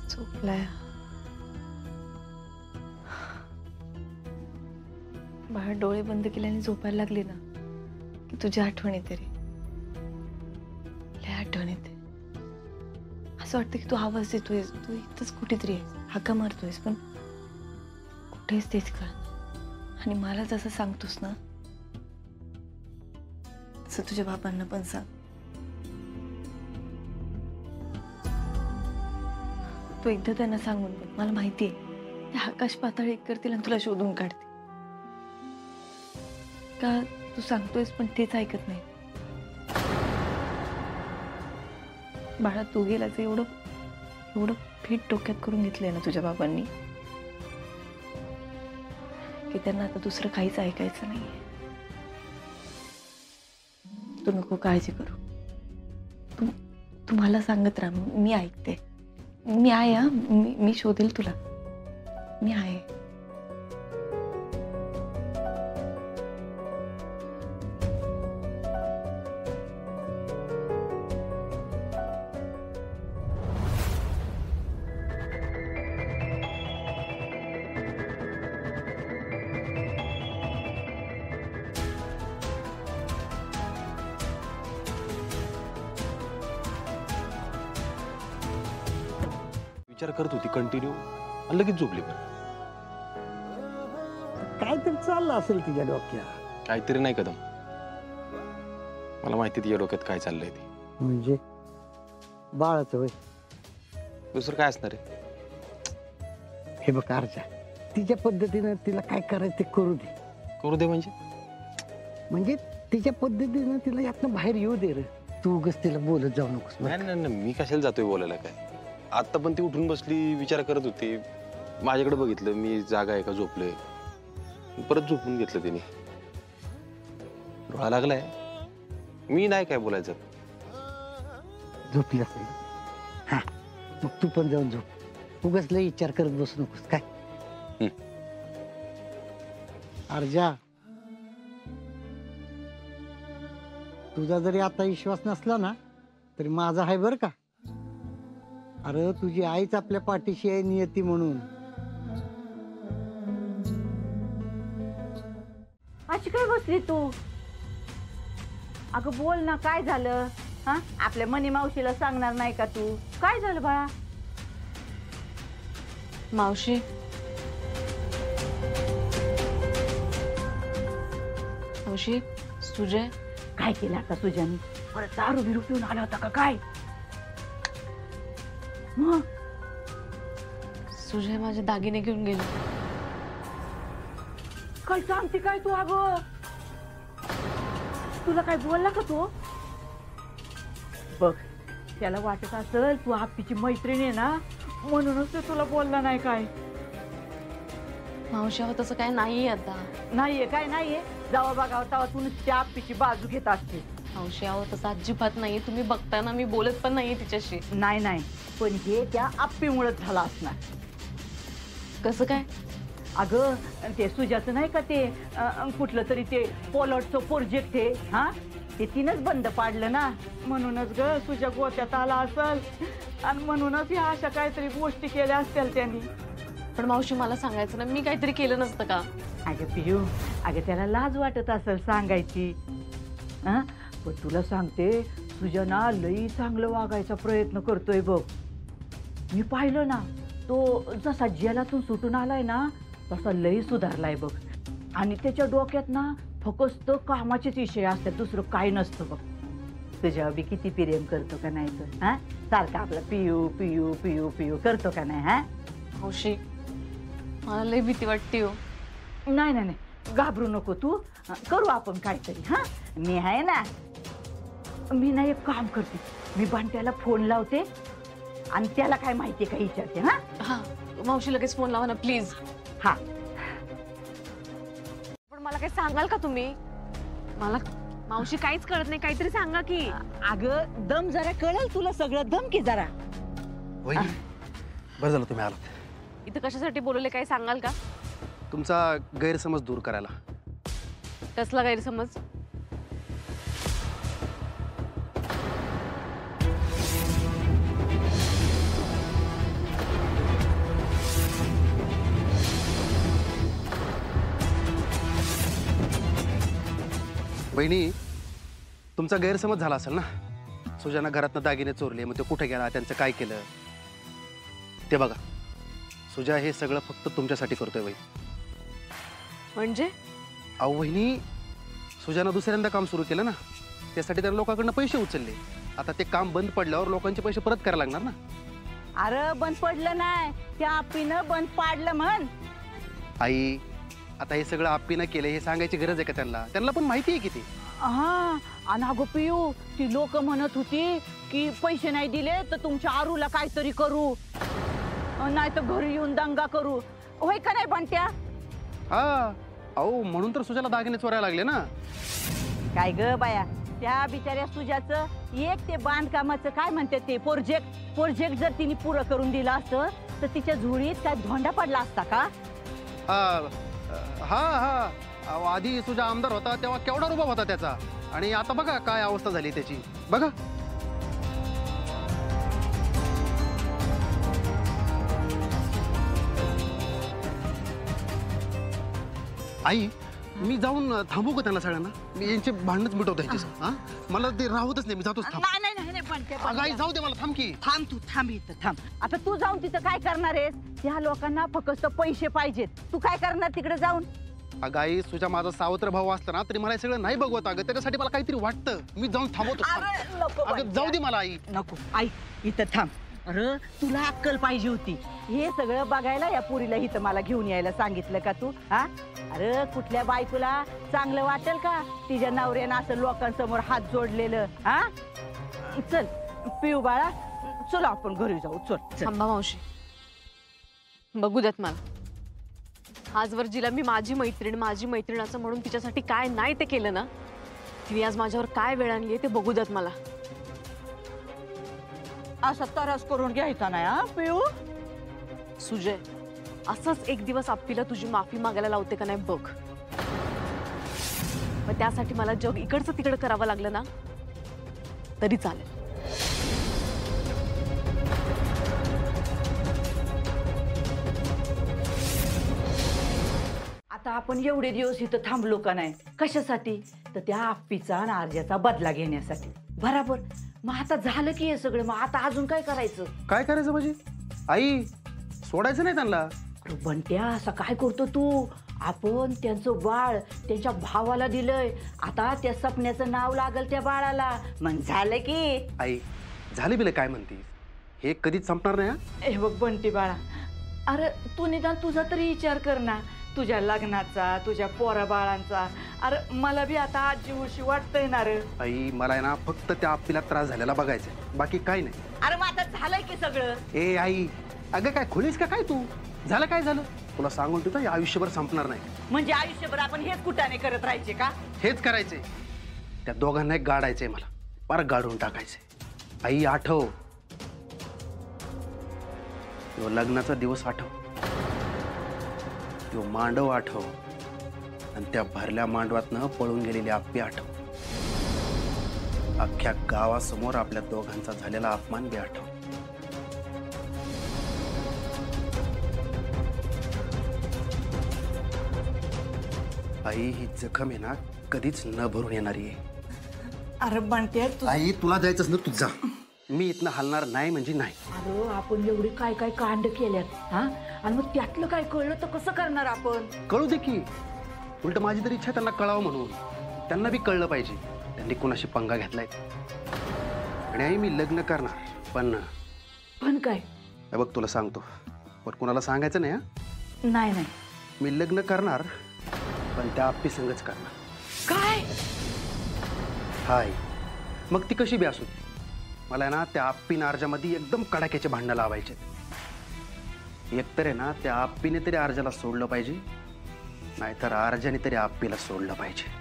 झोपलाय बाहेर. डोळे बंद केल्याने झोपायला लागली ना की तुझी आठवण येते रे. लय आठवण येते. असं वाटतं की तू आवाज देतोयस, तू इथंच कुठेतरी आहेस, हाका मारतोयस, पण कुठेच तेच कळ. आणि मला जसं सांगतोस ना तसं तुझ्या बाबांना पण सांग. तू एकदा त्यांना सांगून बघ. मला माहिती आहे ते आकाश पाताळ एक करतील आणि तुला शोधून काढतील. का तू सांगतोयस पण तेच ऐकत नाही. बाळा, तू गेलाच एवढं एवढं फिट डोक्यात करून घेतलंय ना तुझ्या बाबांनी की त्यांना आता दुसरं काहीच ऐकायचं नाहीये. तू नको काळजी करू. तू मला सांगत राहा, मी ऐकते. मी आहे. हा, मी शोधेल तुला. मी आहे. विचार करत होती कंटिन्यू आणि लगेच झोपली. काहीतरी चाललं असेल तिच्या डोक्यात. काहीतरी नाही कदम, मला माहिती तिच्या डोक्यात काय चाललंय ते. म्हणजे बाळाचं वय दुसरं काय असणार आहे? हे बघ अर्जा, तिच्या पद्धतीनं तिला काय करायचं ते करू दे. करू दे म्हणजे तिच्या पद्धतीनं तिला यातनं बाहेर येऊ दे रे. तू उगाच तिला बोलत जाऊ नकोस. नाही, मी कशाला जातोय बोलायला. काय आता पण ती उठून बसली, विचार करत होती. माझ्याकडे बघितलं, मी जागा आहे का झोपलोय. परत झोपून घेतलं तिने. डोळा लागलाय. मी नाही काय बोलायचं. झोपली असेल. हा, मग तू पण जाऊन झोप. उगाच लय विचार करत बसू नकोस. काय अर्जा, तुझा जरी आता विश्वास नसला ना तरी माझा आहे बर का. अरे तुझी आईच आपल्या पाठीशी आहे नियती म्हणून. अशी काय बसली तू? अगं बोल ना, काय झालं? हा, आपल्या मनी मावशीला सांगणार नाही का तू? काय झालं बाळा? मावशी, मावशी, सुजय काय केलं आता तुझ्याने? परत दारू बिरू पिऊन आला होता का काय? मग सुजय माझे दागिने घेऊन गेले. काय सांगते काय तू? अगं तुला काय बोलला का तो? बघ, त्याला वाटत असेल तू आप्पीची मैत्रीण आहे ना, म्हणूनच तो तुला बोलला नाही. काय मावशी, अहो तसं काय नाहीये. आता नाहीये? काय नाहीये? जावा बघावं तेव्हा तू त्या आप्पीची बाजू घेत असते. मावशी, अहो तसं अजिबात नाहीये. तुम्ही बघताना मी बोलत पण नाहीये तिच्याशी. नाही, पण हे त्या आप्पीमुळेच झालं असणार. कसं काय? अगं ते सुजाचं नाही का ते कुठलं तरी ते पोलॉटचं प्रोजेक्ट आहे हा ते तिनंच बंद पाडलं ना म्हणूनच ग सुजा गोत्यात आला असल आणि म्हणूनच ह्या अशा काहीतरी गोष्टी केल्या असतील त्यांनी. पण मावशी मला सांगायचं ना, मी काहीतरी केलं नसतं का? अगं पियू, अगं त्याला लाज वाटत असेल सांगायची. हा पण तुला सांगते सुजना लई चांगलं वागायचा प्रयत्न करतोय बघ. मी पाहिलं ना तो जसा जेलातून सुटून आलाय ना तसा लई सुधारलाय बघ. आणि त्याच्या डोक्यात ना फक्त कामाचेच विषय असतात, दुसरं काय नसतं बघ. तुझ्या बी किती प्रेम करतो का नाही तो? हा सारखा आपला पियू पियू पियू पियू करतो का नाही? हा मावशी मला लई भीती वाटते हो. नाही नाही नाही घाबरू नको तू, करू आपण काहीतरी. हा मी आहे ना. मी ना एक काम करते, मी बंट्याला फोन लावते आणि त्याला काय माहितीये का विचारते. हा हा मावशी लगेच फोन लावा ना प्लीज. हा पण मला काही सांगाल का तुम्ही? मला मावशी काहीच कळत नाही, काहीतरी सांगा की. अगं दम जरा कळेल तुला सगळं, दम की जरा. बरं झालं तुम्ही आलात. इथं कशासाठी बोलवले काही सांगाल का? तुमचा गैरसमज दूर करायला. कसला गैरसमज? बहिणी तुमचा गैरसमज झाला असेल ना. सुजाना घरातनं दागिने चोरले, मग ते कुठे गेला, त्यांचं काय केलं ते बघा. सुजा हे सगळं फक्त तुमच्यासाठी करतोय वहिनी. म्हणजे? अहो वहिनी, सुजाना दुसऱ्यांदा काम सुरू केलं ना, त्यासाठी त्याने लोकांकडनं पैसे उचलले. आता ते काम बंद पडल्यावर लोकांचे पैसे परत करायला लागणार ना. अरे बंद पडलं नाही, त्या आप्पीनं बंद पाडलं म्हण. आई आता हे सगळं आप्पीनं केलं हे सांगायची गरज आहे का त्यांना? त्यांना पण माहिती आहे किती. हा आणि अगं पियू ती लोक म्हणत होती की पैसे नाही दिले तर तुमच्या आरूला काहीतरी करू, नाही तर घरी येऊन दंगा करू. होय का नाही बंट्या? हा अहो म्हणून तर सुजाला दागिने चोरायला लागले ना. काय ग बाया, त्या बिचाऱ्या सुजाचं एक ते बांधकामाचं काय म्हणते ते प्रोजेक्ट जर तिने पुरं करून दिलं असतं तर तिच्या झुळीत काय धोंडा पडला असता का? हा हा आधी सुजा आमदार होता तेव्हा केवढा रुबाब होता त्याचा, आणि आता बघा काय अवस्था झाली त्याची. बघा आई, मी जाऊन थांबू का त्यांना सगळ्यांना? मी यांचे भांडणच मिटवतो ह्याचे. हा मला ते राहतच नाही, मी जातोच. थांब. आई जाऊ दे मला. थांब की. थांब तू, थांब इथं थांब. आता तू जाऊन तिथं काय करणार आहेस? त्या लोकांना फक्त पैसे पाहिजेत, तू काय करणार तिकडे जाऊन? अगं आई, तुझ्या माझा सावत्र भाऊ असला ना तरी मला हे सगळं नाही बघवत. अगं त्याच्यासाठी मला काहीतरी वाटतं, मी जाऊन थांबवतो. अगं जाऊ दे मला आई. नको आई, इथं थांब. अरे तुला अक्कल पाहिजे होती. हे सगळं बघायला या पुरीला इथं मला घेऊन यायला सांगितलं का तू? हा अरे कुठल्या बायकोला चांगलं वाटेल का तिच्या नवऱ्यानं असं लोकांसमोर हात जोडलेलं? हा चल पिऊ बाळा, चल आपण घरी जाऊ. चल. थांबा मावशी, बघू द्यात मला. आजवर जिला मी माझी मैत्रीण असं म्हणून तिच्यासाठी काय नाही ते केलं ना, तिने आज माझ्यावर काय वेळ आणली ते बघू द्यात मला. असा तरस करून घ्यायचा नाही हा पिऊ. सुजय, असंच एक दिवस आप्पीला तुझी माफी मागायला लावते का नाही बघ. मग त्यासाठी मला जग इकडचं तिकडं करावं लागलं ना तरी चालेल. आता आपण एवढे दिवस इथं थांबलो का नाही कशासाठी? तर त्या आप्पीचा आणि आर्याचा बदला घेण्यासाठी. बरोबर. मग आता झालं की हे सगळं, मग आता अजून काय करायचं? काय करायचं म्हणजे आई? सोडायचं नाही त्यांना. बंट्या असं काय करतो तू? आपण त्यांचं बाळ त्यांच्या भावाला दिलंय, आता त्या सपन्याचं नाव लागल त्या बाळाला, मग झालं की. आई झाले बिले काय म्हणतीस? हे कधीच संपणार नाही. हे बघ बंटी बाळा, अरे तू निदान तुझा तरी विचार कर ना, तुझ्या लग्नाचा, तुझ्या पोरा बाळांचा. अरे मला बी आता आजी उशी वाटतंय ना रे. आई मला आहे ना फक्त त्या आप्पीला त्रास झालेला बघायचंय, बाकी काय नाही. अरे मग आता झालंय की सगळं. ए आई, अगं काय खोलीस का काय तू? झालं काय झालं तुला सांगून तुझं आयुष्यभर संपणार नाही. म्हणजे आयुष्यभर आपण हेच कुठाने करत राहायचे का? हेच करायचंय. त्या दोघांना एक गाडायचंय मला, पार गाडून टाकायचंय. आई आठव, लग्नाचा दिवस आठव. तो मांडव आठव आणि त्या भरल्या मांडवातनं पळून गेलेली आप्पी आठव. अख्ख्या गावासमोर आपल्या दोघांचा झालेला अपमान बी आठव. आई, ही जखम आहे ना कधीच न भरून येणारी आहे. अरे बंट्या तू आई, तुला जायचंच ना, तू जा. मी इथनं हलणार नाही म्हणजे नाही. अरे आपण एवढी काय काय कांड केल्यात हा, आणि मग त्यातलं काय कळलं तर कसं करणार आपण? कळू दे की. उलट माझी तरी इच्छा त्यांना कळावं म्हणून. त्यांना बी कळलं पाहिजे त्यांनी कुणाशी पंगा घेतलाय. आणि आई, मी लग्न करणार पण काय? हे बघ, तुला सांगतो, पण कुणाला सांगायचं नाही. हा, नाही नाही. मी लग्न करणार पण त्या आप्पी संगच करणार. काय? हाय, मग ती कशी बी असू दे. मला ना त्या आप्पी अर्जामध्ये एकदम कडाक्याचे भांडणं लावायचे. एकतर आहे ना त्या आप्पीने तरी अर्जाला सोडलं पाहिजे, नाहीतर अर्जाने तरी आप्पीला सोडलं पाहिजे.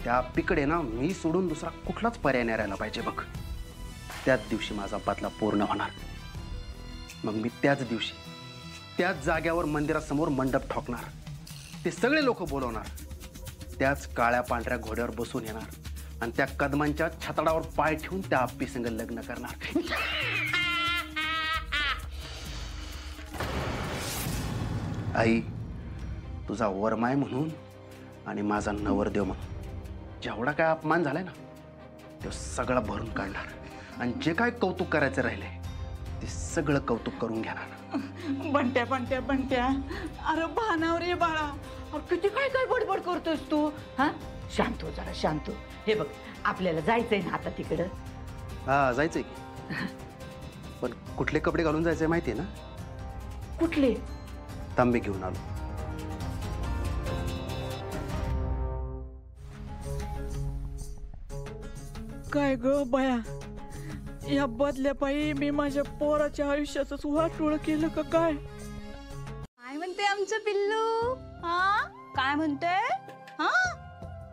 त्या आप्पीकडे ना मी सोडून दुसरा कुठलाच पर्याय नाही राहिला पाहिजे बघ. त्याच दिवशी माझा बदला पूर्ण होणार. मग मी त्याच दिवशी त्याच जाग्यावर मंदिरासमोर मंडप ठोकणार. ते सगळे लोक बोलवणार. त्याच काळ्या पांढऱ्या घोड्यावर बसून येणार आणि त्या कदमांच्या छताडावर पाय ठेवून त्या आप्पी संग लग्न करणार. आई, तुझा वरमाय म्हणून आणि माझा नवरदेव म्हणून जेवढा काय अपमान झालाय ना ते सगळं भरून काढणार. आणि जे काय कौतुक करायचं राहिलंय ते सगळं कौतुक करून घेणार. बंट्या बंट्या बंट्या, अरे भानावर ये बाळा. अरे किती काय काय बडबड करतोस तू? हा, शांत हो जरा, शांत हो. हे बघ, आपल्याला जायचंय ना आता तिकडं. हा, जायचंय की. पण कुठले कपडे घालून जायचंय माहितीये ना? कुठले? तांबे घेऊन आलो. काय ग बया, या बदल्या पायी मी माझ्या पोराच्या आयुष्याच वाटोळ केलं का काय? काय म्हणते आमचं पिल्लू? हा, काय म्हणते? हा,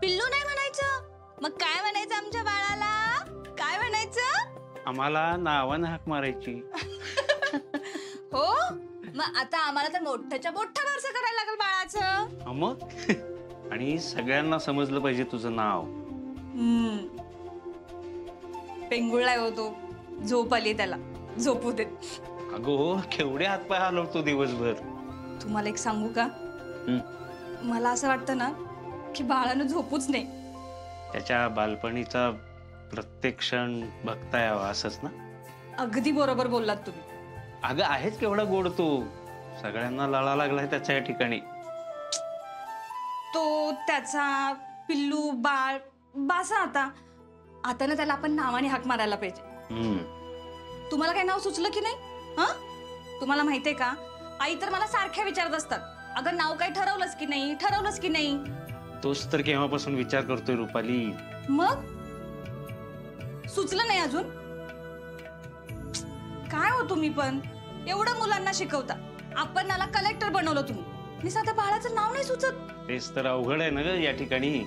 पिल्लू नाही म्हणायचं, मग काय म्हणायचं आमच्या बाळाला? काय म्हणायचं? आम्हाला नावानं हाक मारायची. हो, मग आता आम्हाला तर मोठ्याच्या मोठं बारसं करायला लागेल बाळाचं. मग आणि सगळ्यांना समजलं पाहिजे तुझं नाव. पेंगुळलाय होतो, झोप आली त्याला, झोपू देत. अगो, केवढे हातपाय हलवतो दिवसभर. तुम्हाला एक सांगू का? मला असं वाटतं ना की बाळानं झोपूच नाही. त्याच्या बालपणीचा प्रत्येक क्षण बघता यावा असंच ना? अगदी बरोबर बोललात तुम्ही. अगं, आहेच केवढा गोड तो. सगळ्यांना लळा लागलाय त्याच्या या ठिकाणी. तो त्याचा पिल्लू बाळ बासा आता. आता ना त्याला आपण नावाने हाक मारायला पाहिजे. तुम्हाला काय नाव सुचलं की नाही? हा, तुम्हाला माहितीये का, आई तर मला सारख्या विचारत असतात, अगं नाव काय ठरवलंस की नाही, ठरवलंस की नाही? तोच तर केव्हापासून विचार करतोय रुपाली. मग सुचलं नाही अजून? काय हो तुम्ही पण एवढं मुलांना शिकवता, आपण त्याला कलेक्टर बनवलं तुम्ही, आणि साध्या बाळाचं नाव नाही सुचत. तेच तर अवघड आहे ना ग या ठिकाणी.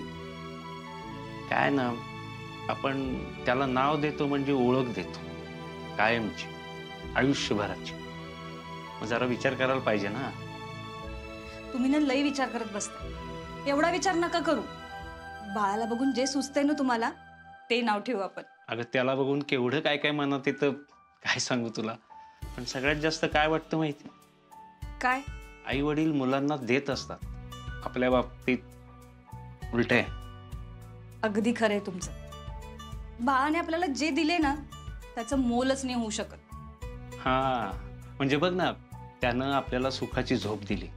काय ना, आपण त्याला नाव देतो म्हणजे ओळख देतो, कायमची, आयुष्यभराची. मग जरा विचार करायला पाहिजे ना. तुम्ही ना लई विचार करत बसता. एवढा विचार नका करू. बाळाला बघून जे सुचतंय ना तुम्हाला ते नाव ठेवू आपण. अगं, त्याला बघून केवढं काय काय मनात येतं काय सांगू तुला. पण सगळ्यात जास्त काय वाटतं माहिती? काय? आई वडील मुलांना देत असतात, आपल्या बाबतीत उलट आहे. अगदी खरंय तुमचं. बाळाने आपल्याला जे दिले ना त्याचं मोलच नाही होऊ शकत. हा, म्हणजे बघ ना, त्यानं आपल्याला सुखाची झोप दिली,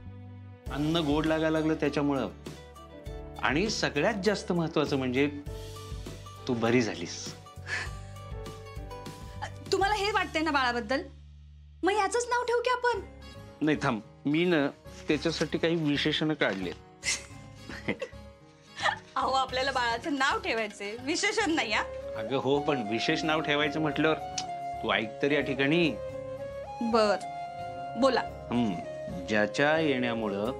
अन्न गोड लागायला लागलं त्याच्यामुळं, आणि सगळ्यात जास्त महत्वाचं म्हणजे तू बरी झालीस. तुम्हाला हे वाटतंय ना बाळाबद्दल, मग याचंच नाव ठेवू की आपण? नाही थांब, मी ना त्याच्यासाठी काही विशेषण काढले. अहो, आपल्याला बाळाचं नाव ठेवायचे, विशेषण नाही. अगं हो, पण विशेष नाव ठेवायचं म्हटल्यावर तू ऐक तर या ठिकाणी. बर, बोला. ज्याच्या येण्यामुळं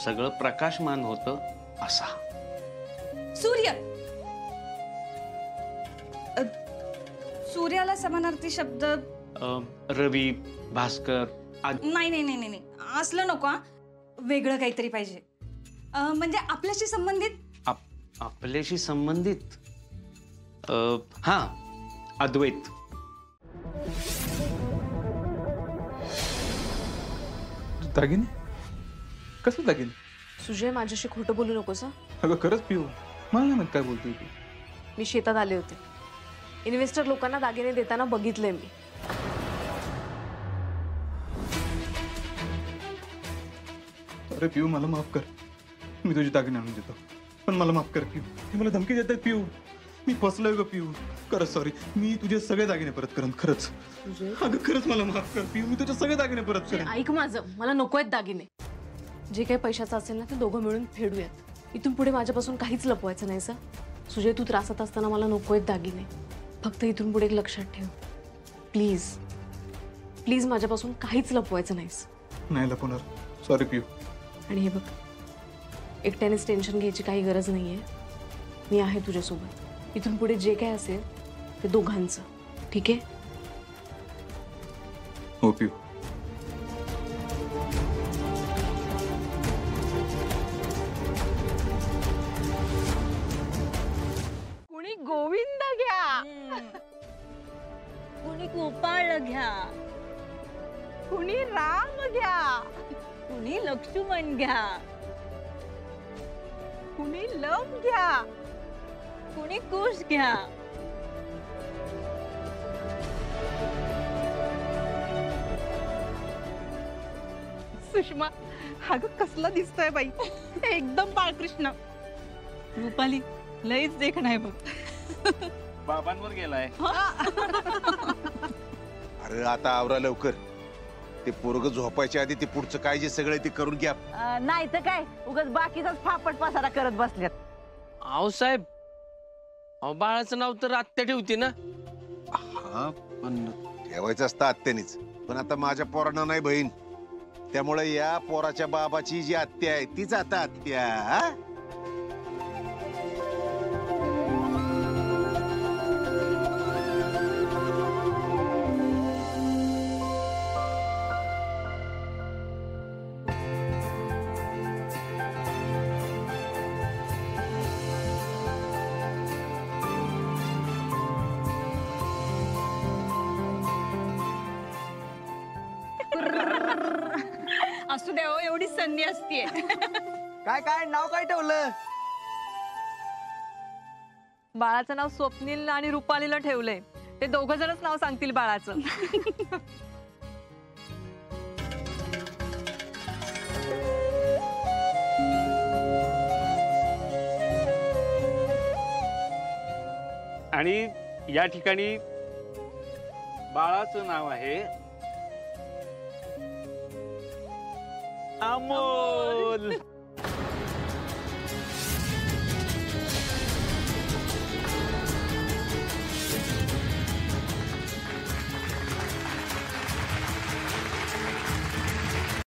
सगळं प्रकाशमान होतं असा. सूर्य. सूर्याला समानार्थी शब्द रवी, भास्कर. नाही नाही नाही नाही, असलं नको. वेगळं काहीतरी पाहिजे. म्हणजे आपल्याशी संबंधित. आपल्याशी संबंधित हा अद्वैत. दागिने? कसं दागिने? सुजय माझ्याशी खोटं बोलू नकोस हं? अगं खरंच पिऊ, मला नाही माहित काय बोलतोय तू. मी शेतात आले होते. इन्व्हेस्टर लोकांना दागिने देताना बघितले मी. अरे पिऊ मला माफ कर, मी तुझी दागिने आणून देतो, पण मला माफ कर पिऊ. हे मला धमकी देतात पिऊ. मी फसलोय ग पिऊ. खरंच सॉरी. मी तुझे सगळे दागिने परत करेन खरंच. अगं खरंच मला माफ कर पिऊ. मी तुझे सगळे दागिने परत करेन. ऐक माझं, मला नको आहेत दागिने. जे काही पैशाचं असेल ना ते दोघं मिळून फेडूयात. इथून पुढे माझ्यापासून काहीच लपवायचं नाही सर. सुजय तू त्रासात असताना मला नको आहेत दागिने. फक्त इथून पुढे एक लक्षात ठेव प्लीज. प्लीज माझ्यापासून काहीच लपवायचं नाहीस. नाही लपवणार. सॉरी पिऊ. आणि हे बघ, एकट्यानेच टेन्शन घ्यायची काही गरज नाहीये. मी आहे तुझ्यासोबत. इथून पुढे जे काय असेल ते दोघांचं. ठीक आहे? हो पिऊ. कुणी गोविंद घ्या, कुणी गोपाळ घ्या, कुणी राम घ्या, कुणी लक्ष्मण घ्या, कुणी लम घ्या, कुणी कुश घ्या. सुषमा, हा ग कसला दिसतोय बाई, एकदम बाळकृष्ण. रुपाली लईच देखणं आहे बघ. बाबांवर गेलाय. अरे आता आवरा लवकर. ते पोरग झोपायच्या आधी ते पुढचं काय जे सगळं ते करून घ्या. नाही तर काय उगाच बाकीचाच फापट पसारा करत बसल्यात. अहो साहेब, अहो बाळाचं नाव तर आत्या ठेवते ना. हा पण ठेवायचं असतं आत्यानीच. पण आता माझ्या पोरांना नाही बहीण, त्यामुळे या पोराच्या बाबाची जी आत्या आहे तीच आता आत्या. हा? असू द्या हो, एवढी संधी असते. काय काय नाव काय ठेवलं? बाळाचं नाव स्वप्नील आणि रुपालीला ठेवलंय. ते दोघं जणच नाव सांगतील बाळाचं. आणि या ठिकाणी बाळाचं नाव आहे अमोल.